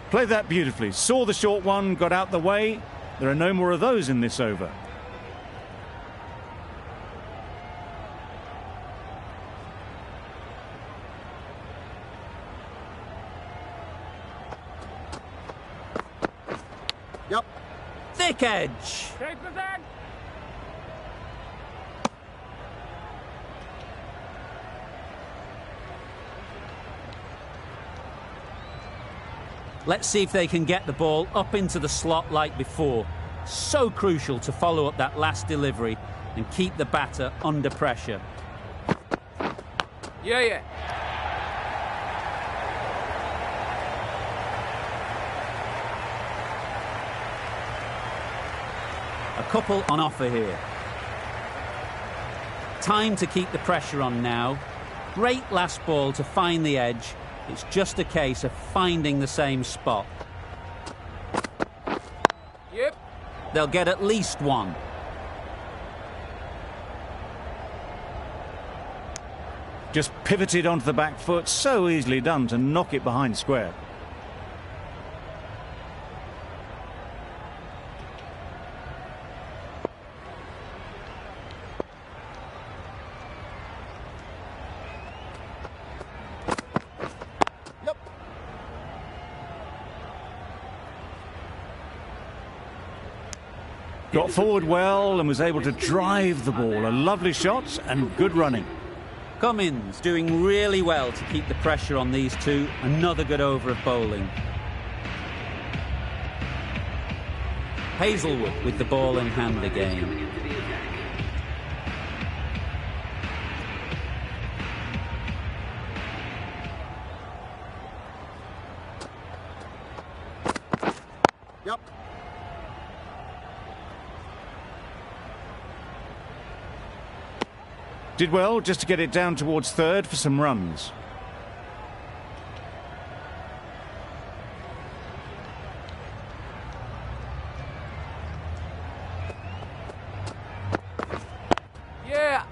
Speaker 6: Played that beautifully. Saw the short one, got out the way. There are no more of those in this over.
Speaker 4: thick edge. Let's see if they can get the ball up into the slot like before. So crucial to follow up that last delivery and keep the batter under pressure.
Speaker 8: Yeah.
Speaker 4: A couple on offer here. Time to keep the pressure on now. Great last ball to find the edge. It's just a case of finding the same spot.
Speaker 8: Yep.
Speaker 4: They'll get at least one.
Speaker 6: Just pivoted onto the back foot, so easily done to knock it behind square. Got forward well and was able to drive the ball. A lovely shot and good running.
Speaker 4: Cummins doing really well to keep the pressure on these two. Another good over of bowling. Hazelwood with the ball in hand again.
Speaker 6: Did well just to get it down towards third for some runs.
Speaker 8: Yeah.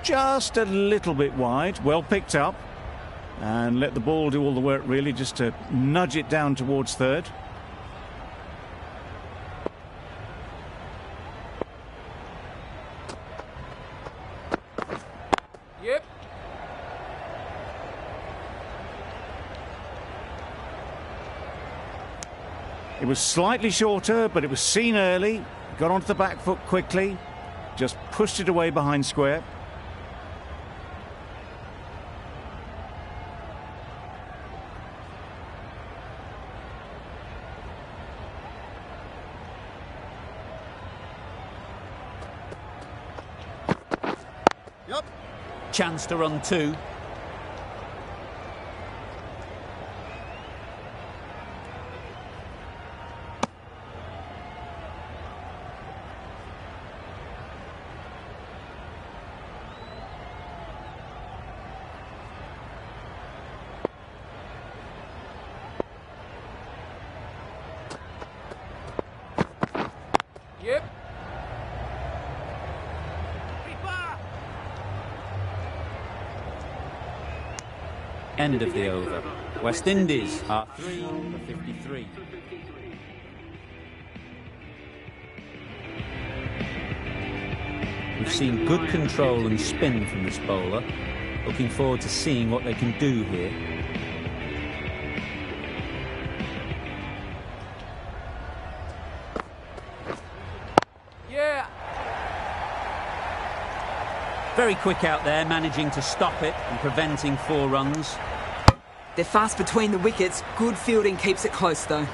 Speaker 6: Just a little bit wide, well picked up, and let the ball do all the work really, just to nudge it down towards third.
Speaker 8: Yep.
Speaker 6: It was slightly shorter, but it was seen early, got onto the back foot quickly, just pushed it away behind square.
Speaker 4: Chance to run two.
Speaker 8: Yep.
Speaker 4: End of the over. West Indies are 3 for 53. We've seen good control and spin from this bowler. Looking forward to seeing what they can do here.
Speaker 8: Yeah.
Speaker 4: Very quick out there, managing to stop it and preventing 4 runs.
Speaker 5: They're fast between the wickets. Good fielding keeps it close, though.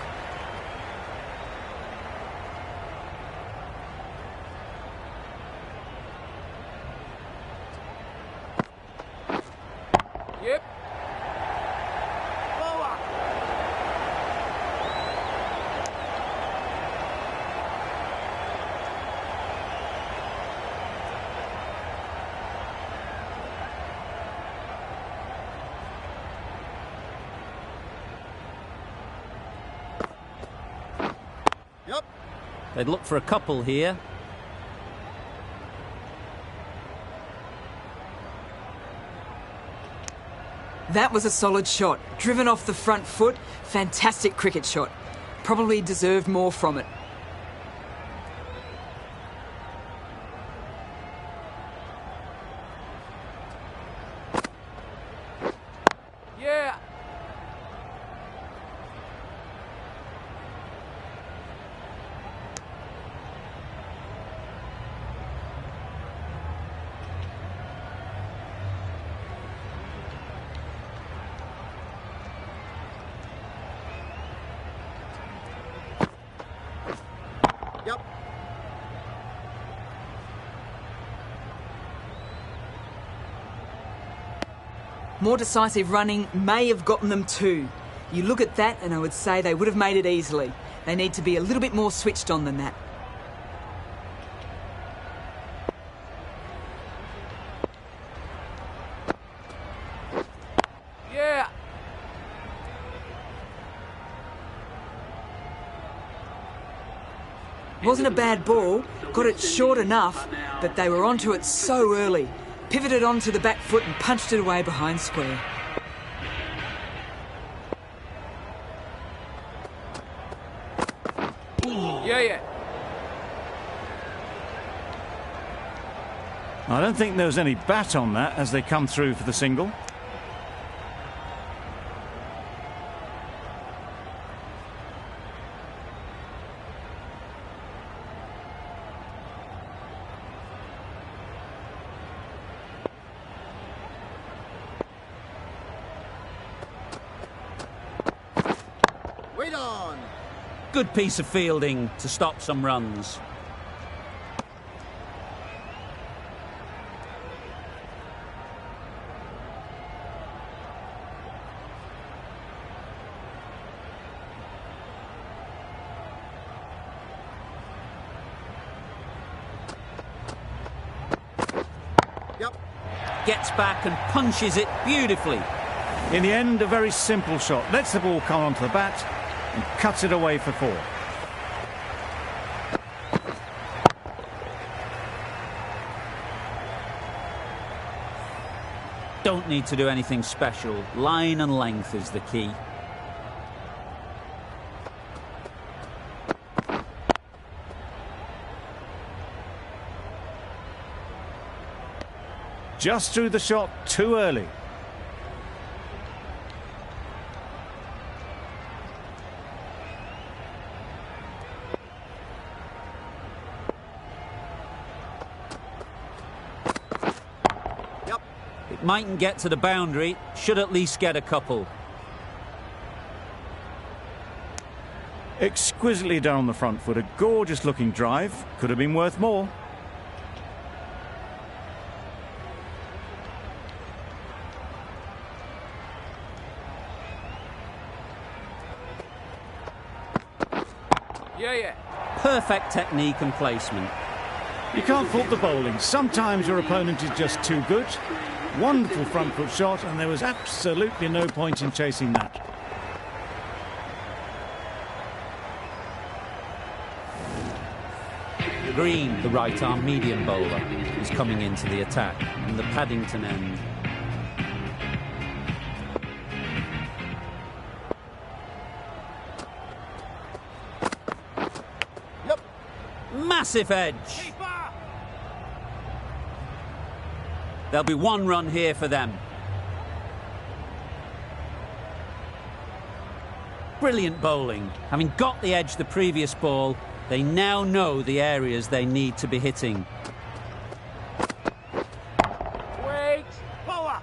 Speaker 8: Yep.
Speaker 4: They'd look for a couple here.
Speaker 5: That was a solid shot. Driven off the front foot. Fantastic cricket shot. Probably deserved more from it.
Speaker 8: Yeah.
Speaker 5: More decisive running may have gotten them 2. You look at that and I would say they would have made it easily. They need to be a little bit more switched on than that.
Speaker 8: Yeah.
Speaker 5: Wasn't a bad ball, got it short enough, but they were onto it so early. Pivoted onto the back foot and punched it away behind square.
Speaker 8: Yeah.
Speaker 6: I don't think there was any bat on that as they come through for the single.
Speaker 4: Good piece of fielding to stop some runs. Gets back and punches it beautifully.
Speaker 6: In the end, a very simple shot. Lets the ball come onto the bat and cuts it away for 4.
Speaker 4: Don't need to do anything special. Line and length is the key.
Speaker 6: Just threw the shot too early.
Speaker 4: Mightn't get to the boundary, should at least get a couple.
Speaker 6: Exquisitely done on the front foot, a gorgeous looking drive, could have been worth more.
Speaker 8: Yeah.
Speaker 4: Perfect technique and placement.
Speaker 6: You can't fault the bowling. Sometimes your opponent is just too good. Wonderful front foot shot, and there was absolutely no point in chasing that.
Speaker 4: Green, the right-arm medium bowler, is coming into the attack from the Paddington end. Massive edge. There'll be 1 run here for them. Brilliant bowling. Having got the edge the previous ball, they now know the areas they need to be hitting.
Speaker 8: Wait. Power.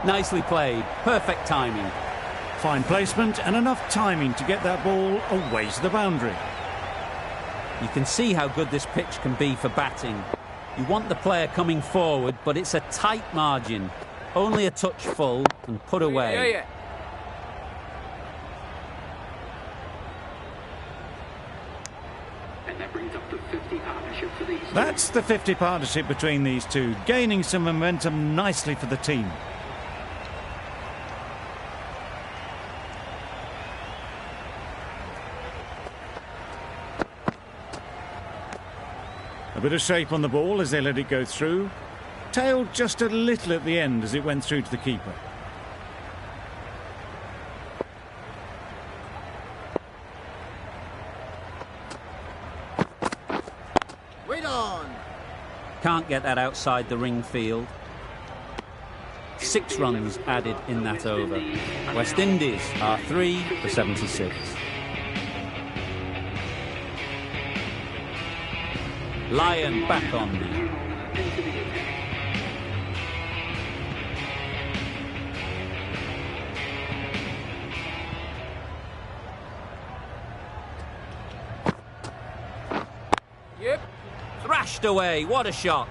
Speaker 4: Nicely played. Perfect timing.
Speaker 6: Fine placement and enough timing to get that ball away to the boundary.
Speaker 4: You can see how good this pitch can be for batting. You want the player coming forward, but it's a tight margin. Only a touch full and put away.
Speaker 8: Yeah.
Speaker 4: That's the 50 partnership between these two, gaining some momentum nicely for the team. A bit of shape on the ball as they let it go through. Tailed just a little at the end as it went through to the keeper.
Speaker 8: Wait on.
Speaker 4: Can't get that outside the ring field. 6 runs added in that over. West Indies are 3 for 76. Lyon back on now.
Speaker 8: Yep.
Speaker 4: Thrashed away, what a shot.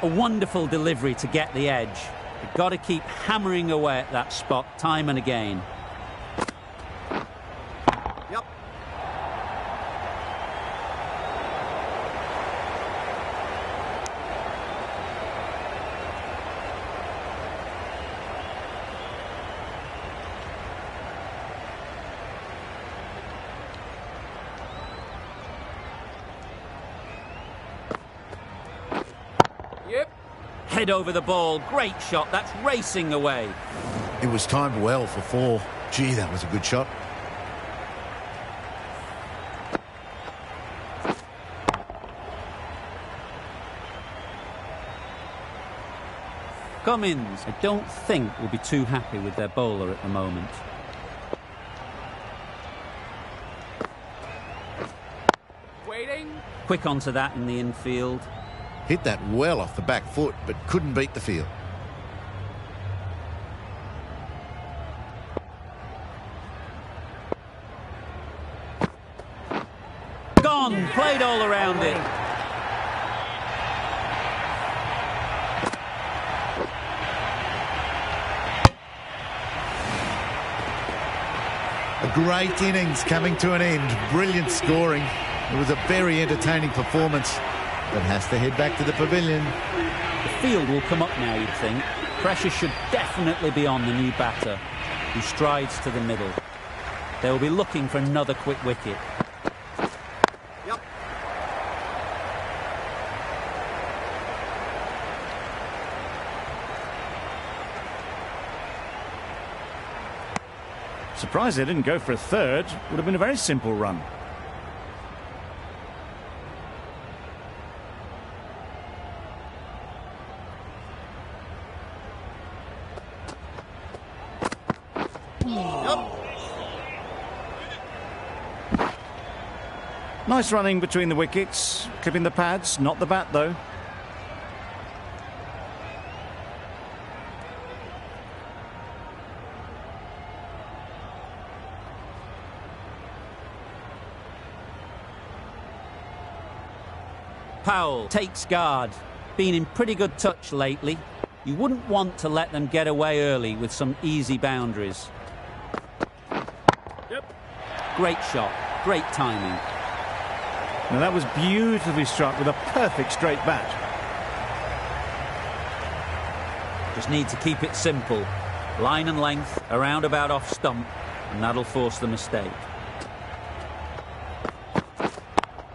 Speaker 4: A wonderful delivery to get the edge. You've got to keep hammering away at that spot time and again.
Speaker 8: Yep. Yep.
Speaker 4: Head over the ball, great shot, that's racing away.
Speaker 6: It was timed well for 4. Gee, that was a good shot.
Speaker 4: Cummins, I don't think, will be too happy with their bowler at the moment.
Speaker 8: Waiting.
Speaker 4: Quick onto that in the infield.
Speaker 6: Hit that well off the back foot, but couldn't beat the field.
Speaker 4: Gone, played all around it.
Speaker 6: A great innings coming to an end. Brilliant scoring. It was a very entertaining performance, but has to head back to the pavilion.
Speaker 4: The field will come up now, you'd think. Pressure should definitely be on the new batter, who strides to the middle. They will be looking for another quick wicket.
Speaker 8: Yep.
Speaker 4: Surprised they didn't go for a third. Would have been a very simple run. Nice running between the wickets, clipping the pads, not the bat though. Powell takes guard. Been in pretty good touch lately. You wouldn't want to let them get away early with some easy boundaries.
Speaker 8: Yep.
Speaker 4: Great shot, great timing. Now that was beautifully struck with a perfect straight bat. Just need to keep it simple. Line and length, around about off stump, and that'll force the mistake.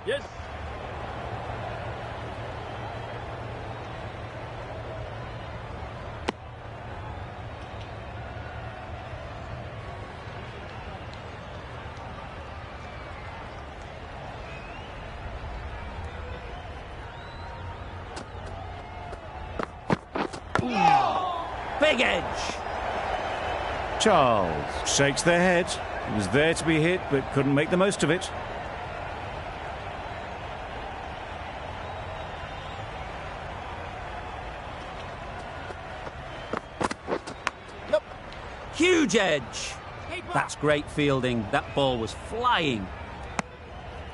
Speaker 8: Yes.
Speaker 4: Big edge. Charles shakes their head. It was there to be hit, but couldn't make the most of it. Huge edge. That's great fielding. That ball was flying.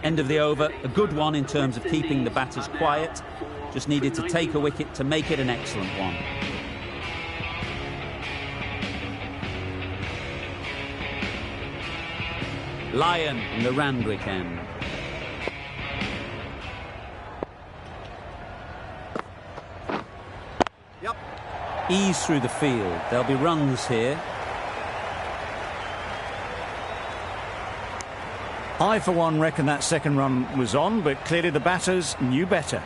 Speaker 4: End of the over. A good one in terms of keeping the batters quiet. Just needed to take a wicket to make it an excellent one. Lyon in the Randwick end.
Speaker 8: Yep.
Speaker 4: Ease through the field. There'll be runs here.
Speaker 9: I, for one, reckon that second run was on, but clearly the batters knew better.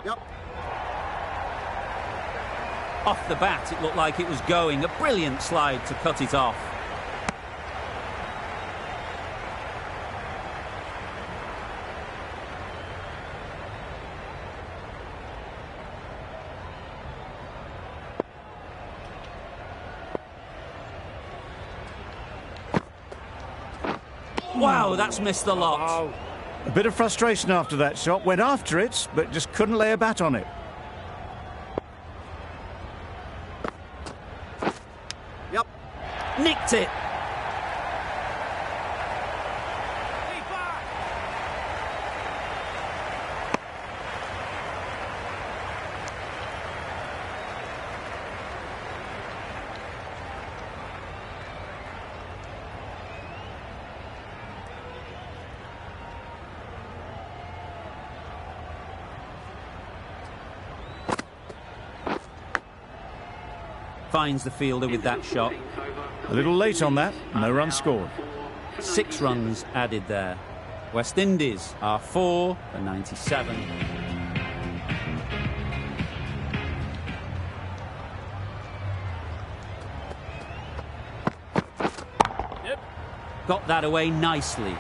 Speaker 8: Yep.
Speaker 4: Off the bat, it looked like it was going. A brilliant slide to cut it off. Wow, that's missed the lot.
Speaker 9: A bit of frustration after that shot. Went after it, but just couldn't lay a bat on it.
Speaker 8: Yep.
Speaker 4: Nicked it. Finds the fielder with that shot.
Speaker 9: A little late on that. No run scored.
Speaker 4: 6 runs added there. West Indies are 4 for 97.
Speaker 8: Yep.
Speaker 4: Got that away nicely.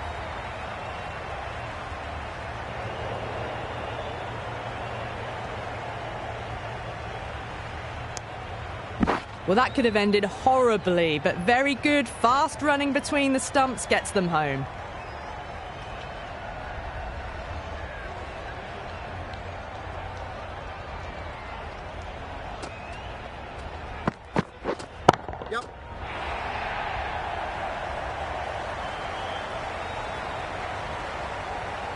Speaker 5: Well, that could have ended horribly, but very good, fast running between the stumps gets them home.
Speaker 8: Yep.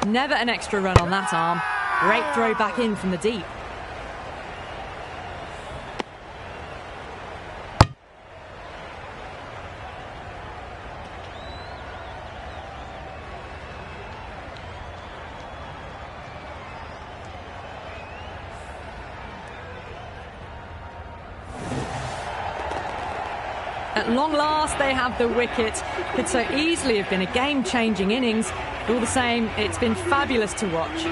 Speaker 5: Never an extra run on that arm. Great throw back in from the deep. At long last, they have the wicket. Could so easily have been a game-changing innings. All the same, it's been fabulous to watch.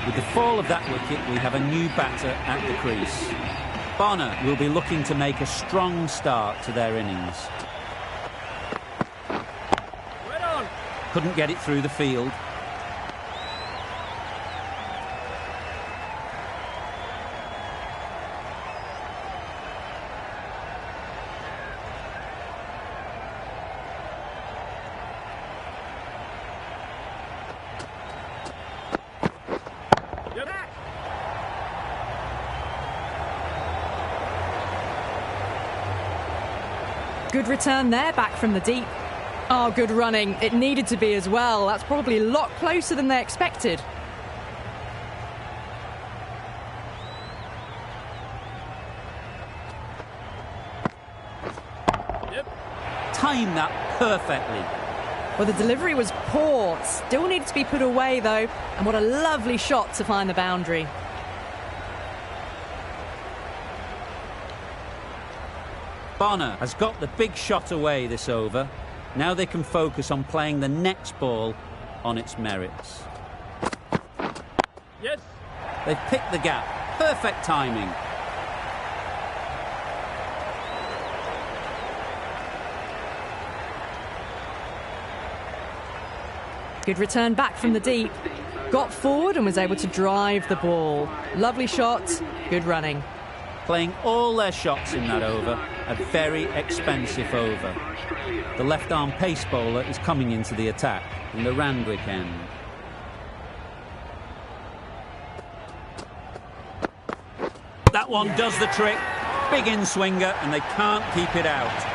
Speaker 4: With the fall of that wicket, we have a new batter at the crease. Bonner will be looking to make a strong start to their innings.
Speaker 8: Right on.
Speaker 4: Couldn't get it through the field.
Speaker 5: Good return there, back from the deep. Oh, good running. It needed to be as well. That's probably a lot closer than they expected.
Speaker 8: Yep.
Speaker 4: Timed that perfectly.
Speaker 5: Well, the delivery was poor. Still needed to be put away, though. And what a lovely shot to find the boundary.
Speaker 4: Bonner has got the big shot away this over. Now they can focus on playing the next ball on its merits.
Speaker 8: Yes.
Speaker 4: They've picked the gap. Perfect timing.
Speaker 10: Good return back from the deep. Got forward and was able to drive the ball. Lovely shot, good running.
Speaker 4: Playing all their shots in that over, a very expensive over. The left-arm pace bowler is coming into the attack in the Randwick end. That one does the trick. Big in-swinger, and they can't keep it out.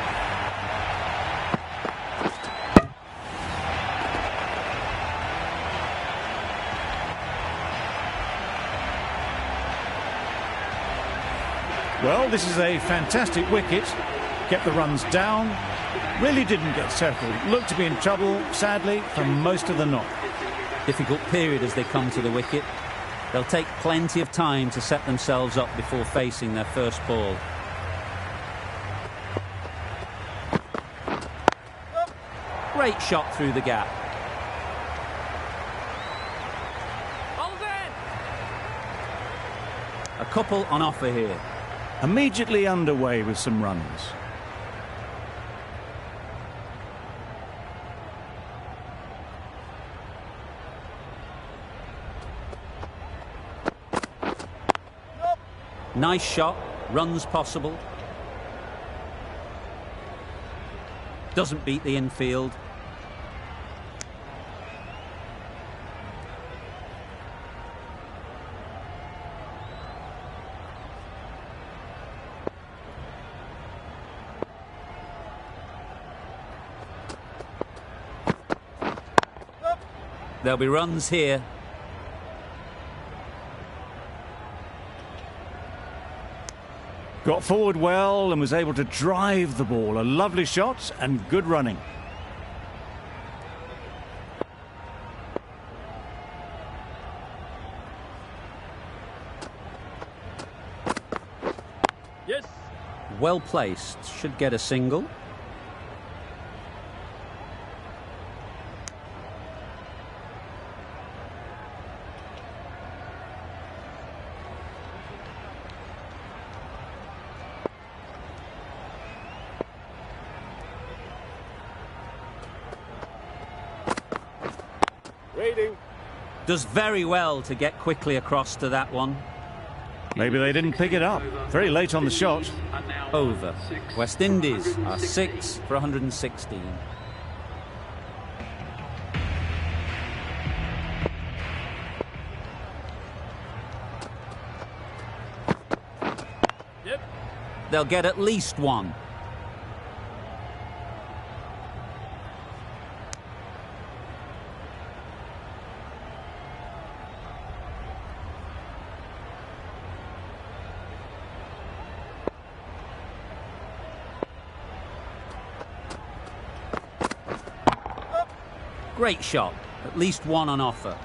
Speaker 9: Well, this is a fantastic wicket. Kept the runs down. Really didn't get settled. Looked to be in trouble, sadly, for most of the knock.
Speaker 4: Difficult period as they come to the wicket. They'll take plenty of time to set themselves up before facing their first ball. Great shot through the gap.
Speaker 8: Ball's in.
Speaker 4: A couple on offer here.
Speaker 9: Immediately underway with some runs.
Speaker 4: Nice shot, runs possible. Doesn't beat the infield. There'll be runs here.
Speaker 9: Got forward well and was able to drive the ball. A lovely shot and good running.
Speaker 8: Yes.
Speaker 4: Well placed, should get a single.
Speaker 8: Waiting.
Speaker 4: Does very well to get quickly across to that one.
Speaker 9: Maybe they didn't pick it up. Very late on the shot.
Speaker 4: Over. West Indies are 6 for 116.
Speaker 8: Yep.
Speaker 4: They'll get at least one. Great shot. At least one on offer.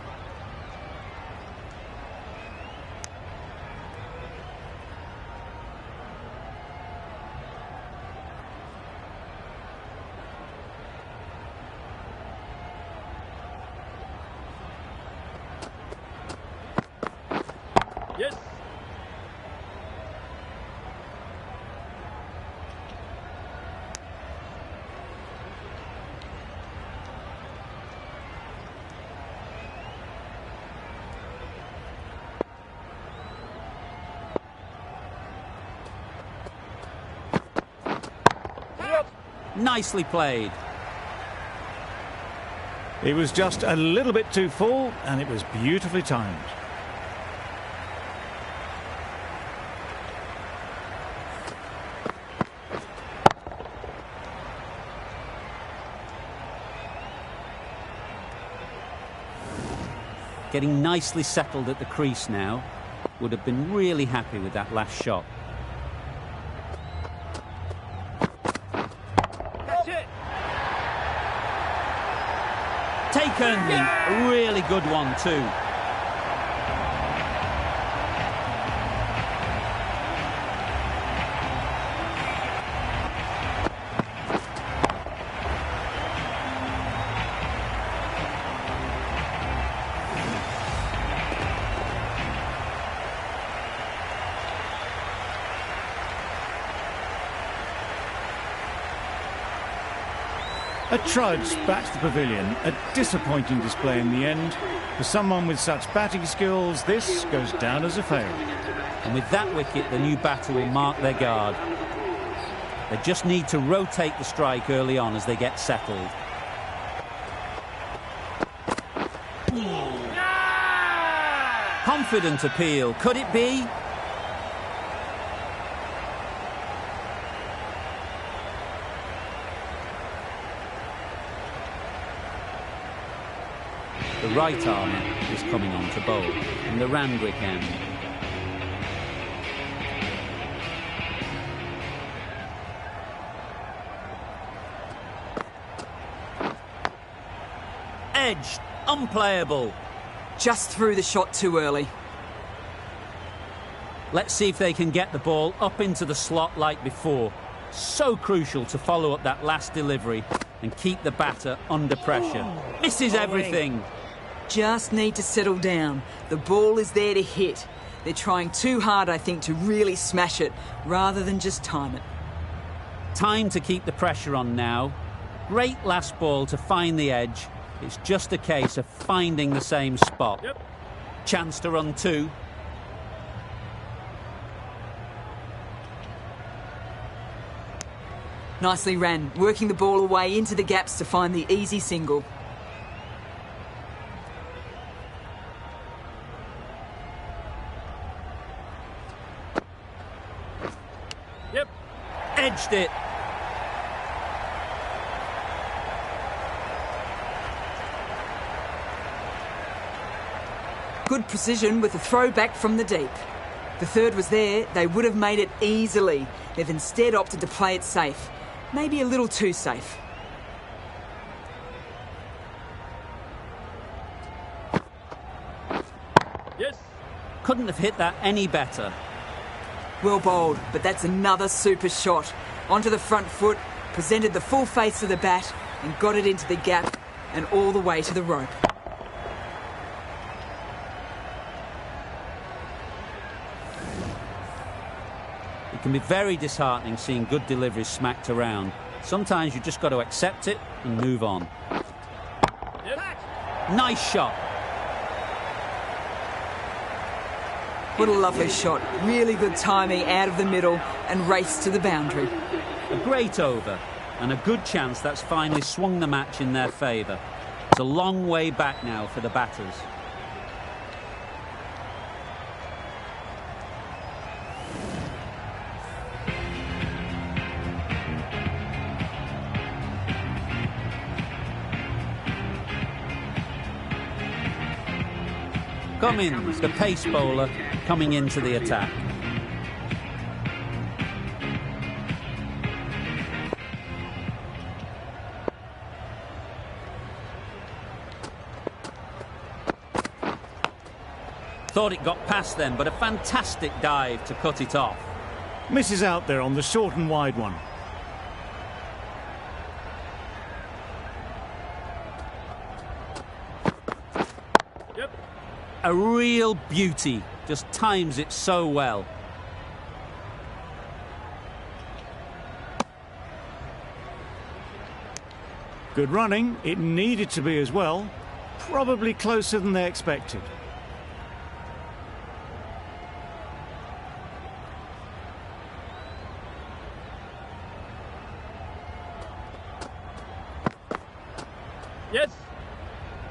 Speaker 8: Yes.
Speaker 4: Nicely played.
Speaker 9: He was just a little bit too full and it was beautifully timed.
Speaker 4: Getting nicely settled at the crease now. Would have been really happy with that last shot.
Speaker 8: That's it.
Speaker 4: Taken! A really good one too.
Speaker 9: A trudge back to the pavilion. A disappointing display in the end. For someone with such batting skills, this goes down as a fail.
Speaker 4: And with that wicket, the new batter will mark their guard. They just need to rotate the strike early on as they get settled. Confident appeal. Could it be? The right armour is coming on to bowl in the Randwick end. Edged, unplayable.
Speaker 5: Just threw the shot too early.
Speaker 4: Let's see if they can get the ball up into the slot like before. So crucial to follow up that last delivery and keep the batter under pressure. Misses everything.
Speaker 5: Just need to settle down. The ball is there to hit. They're trying too hard, I think, to really smash it, rather than just time it.
Speaker 4: Time to keep the pressure on now. Great last ball to find the edge. It's just a case of finding the same spot.
Speaker 8: Yep.
Speaker 4: Chance to run two.
Speaker 5: Nicely ran, working the ball away into the gaps to find the easy single.
Speaker 8: Yep.
Speaker 4: Edged it.
Speaker 5: Good precision with a throw back from the deep. The third was there, they would have made it easily. They've instead opted to play it safe. Maybe a little too safe.
Speaker 8: Yes.
Speaker 4: Couldn't have hit that any better.
Speaker 5: Well bowled, but that's another super shot. Onto the front foot, presented the full face of the bat and got it into the gap and all the way to the rope.
Speaker 4: It can be very disheartening seeing good deliveries smacked around. Sometimes you just got to accept it and move on.
Speaker 8: Yep.
Speaker 4: Nice shot.
Speaker 5: What a lovely shot. Really good timing out of the middle and race to the boundary.
Speaker 4: A great over and a good chance that's finally swung the match in their favour. It's a long way back now for the batters. Cummins, the pace bowler, coming into the attack. Thought it got past them, but a fantastic dive to cut it off.
Speaker 9: Misses out there on the short and wide one.
Speaker 8: Yep.
Speaker 4: A real beauty, just times it so well.
Speaker 9: Good running, it needed to be as well. Probably closer than they expected.
Speaker 8: Yes.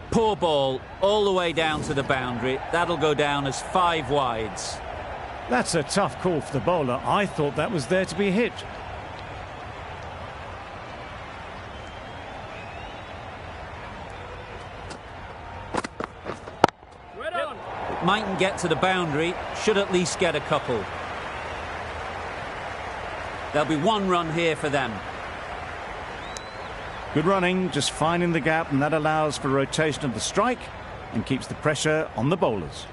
Speaker 4: Poor ball, all the way down to the boundary. That'll go down as 5 wides.
Speaker 9: That's a tough call for the bowler. I thought that was there to be hit.
Speaker 8: Right on.
Speaker 4: Mightn't get to the boundary, should at least get a couple. There'll be 1 run here for them.
Speaker 9: Good running, just finding the gap, and that allows for rotation of the strike and keeps the pressure on the bowlers.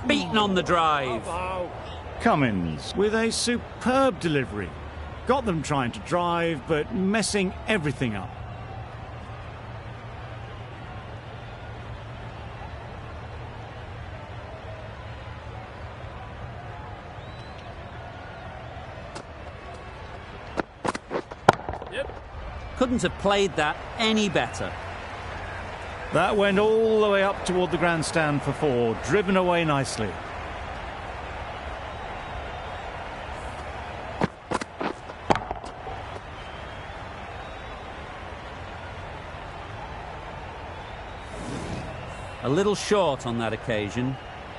Speaker 4: Beaten on the drive.
Speaker 9: Cummins with a superb delivery. Got them trying to drive, but messing everything up.
Speaker 4: Couldn't have played that any better.
Speaker 9: That went all the way up toward the grandstand for 4, driven away nicely.
Speaker 4: A little short on that occasion.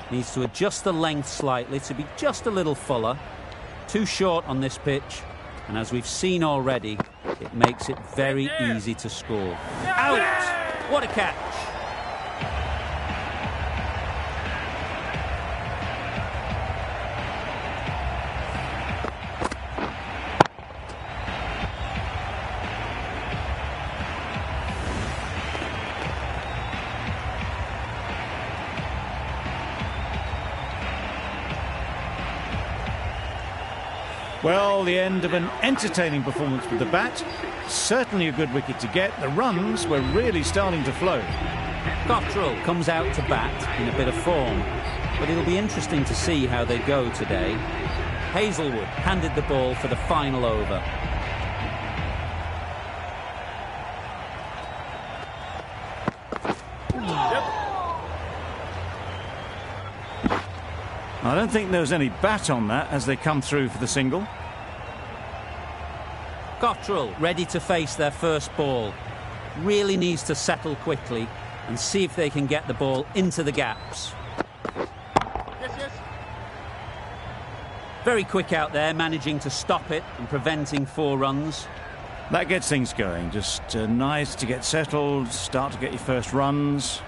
Speaker 4: Needs to adjust the length slightly to be just a little fuller. Too short on this pitch, and as we've seen already, it makes it very easy to score. Out! What a catch!
Speaker 9: Well, the end of an entertaining performance with the bat. Certainly a good wicket to get. The runs were really starting to flow.
Speaker 4: Cottrell comes out to bat in a bit of form, but it'll be interesting to see how they go today. Hazelwood handed the ball for the final over.
Speaker 9: I don't think there was any bat on that as they come through for the single.
Speaker 4: Cottrell ready to face their first ball. Really needs to settle quickly and see if they can get the ball into the gaps. Very quick out there, managing to stop it and preventing 4 runs.
Speaker 9: That gets things going. Just nice to get settled, start to get your first runs.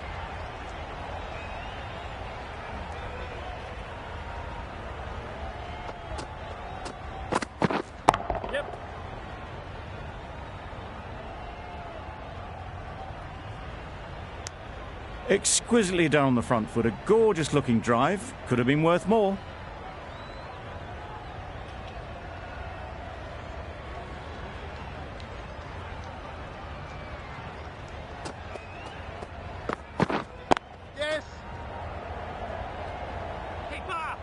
Speaker 9: Exquisitely done on the front foot. A gorgeous looking drive. Could have been worth more.
Speaker 8: Yes. Keeper.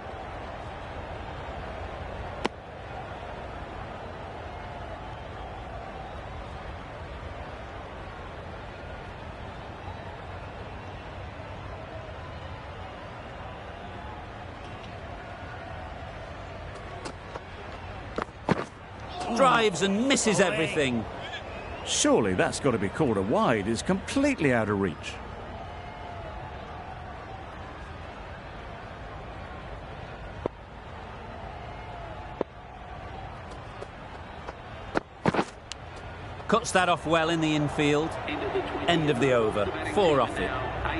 Speaker 4: Drives and misses everything.
Speaker 9: Surely that's got to be called a wide. It's completely out of reach.
Speaker 4: Cuts that off well in the infield. End of the over. 4 off it.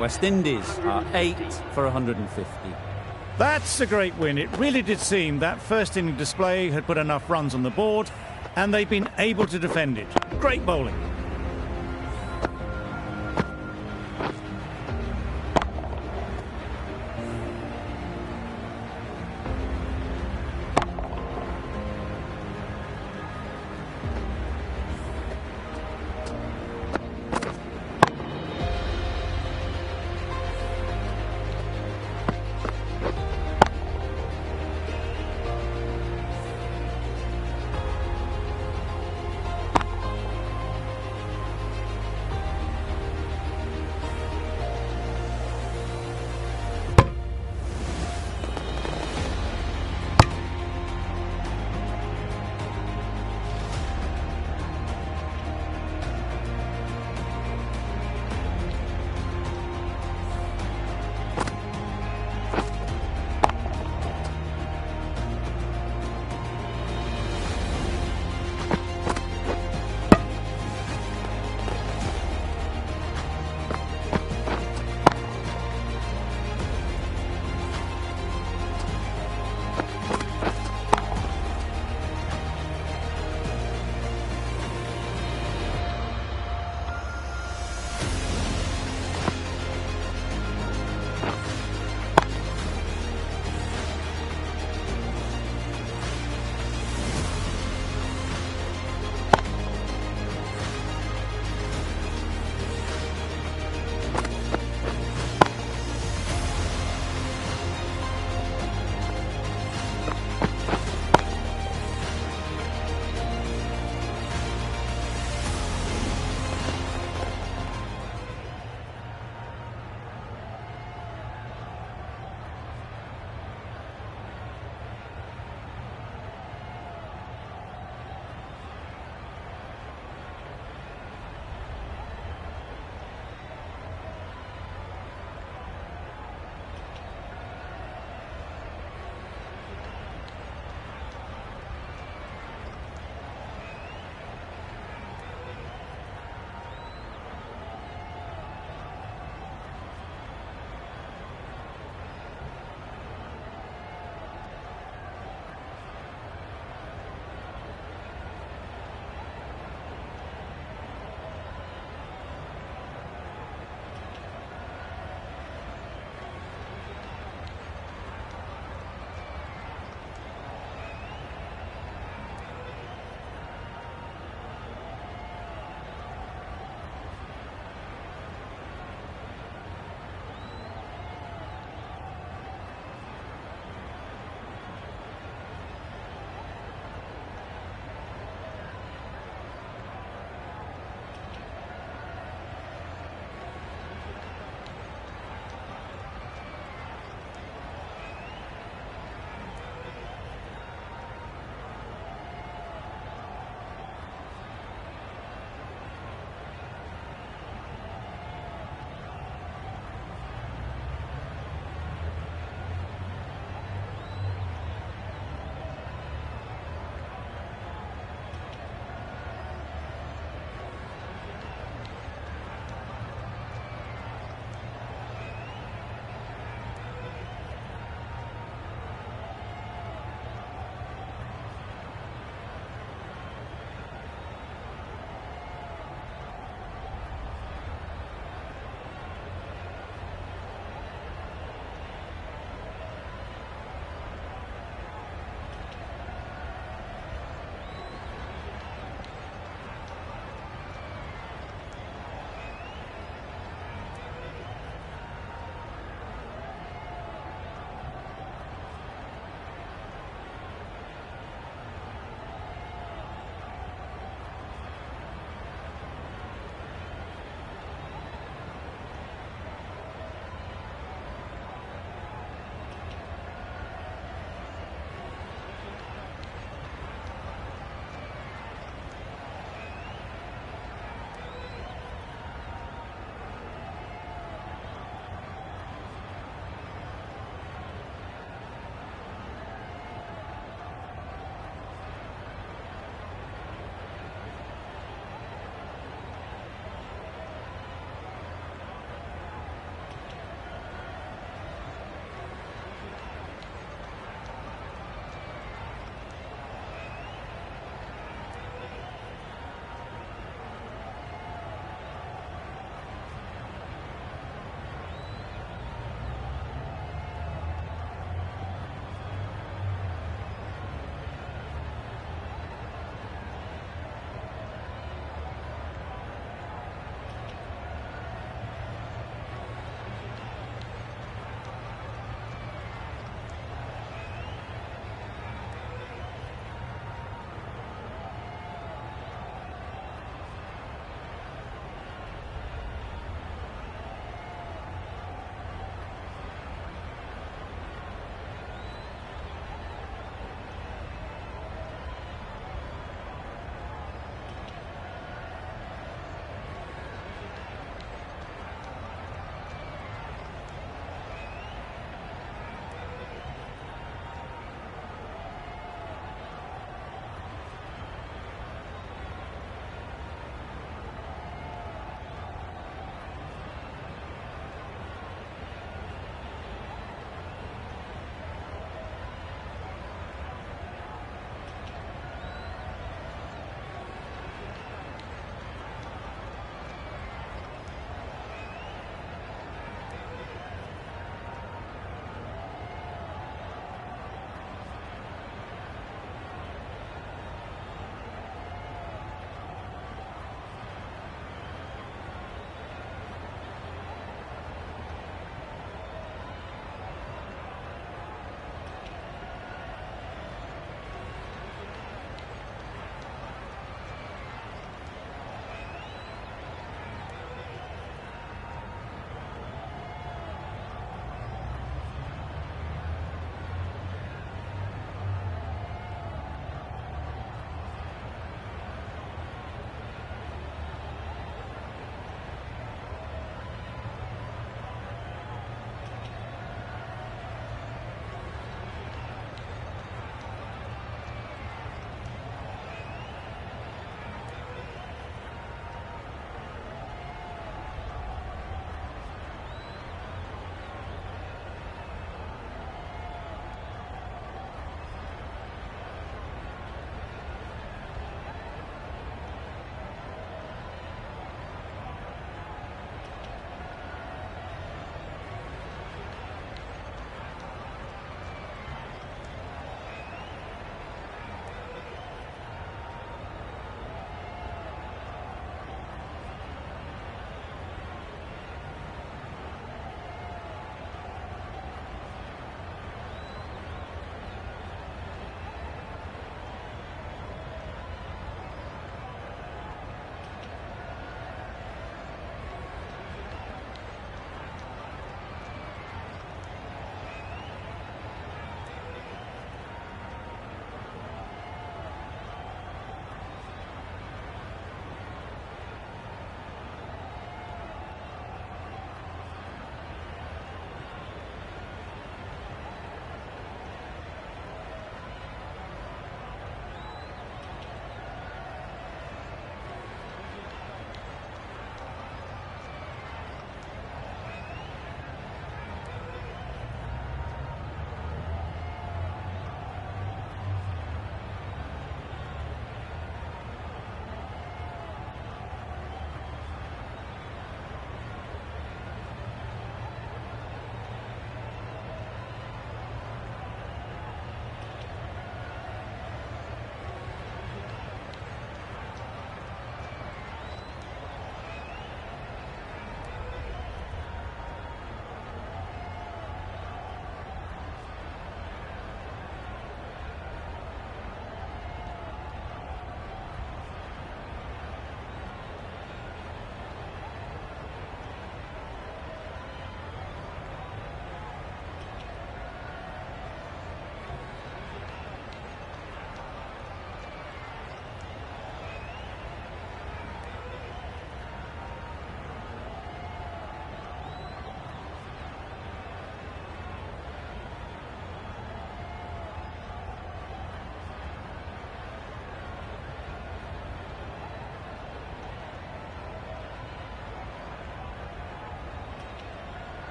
Speaker 4: West Indies are 8 for 150.
Speaker 9: That's a great win. It really did seem that first inning display had put enough runs on the board, and they've been able to defend it. Great bowling.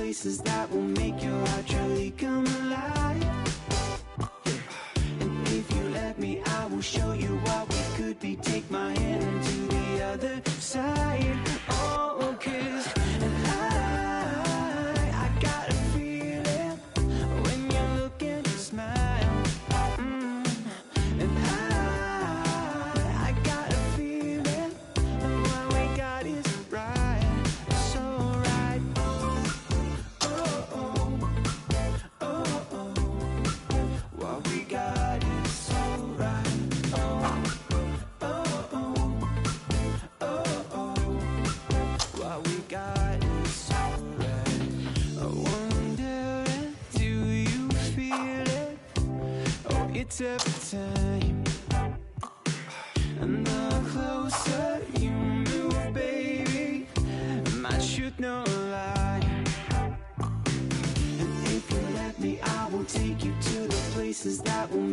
Speaker 11: places that will make your heart truly come alive. And if you let me, I will show you what we could be. Take my hand to the other side. Oh, 'cause I got a feeling when you look and smile. And I got a feeling what we got is right, so right. Oh, oh, oh, oh. What we got is so right. Oh, oh, oh, oh, oh. What we got is so right. I wonder, do you feel it? Oh, it's every time. And the closer you move, baby, my truth no lie. And if you let me, I will take you to the places that will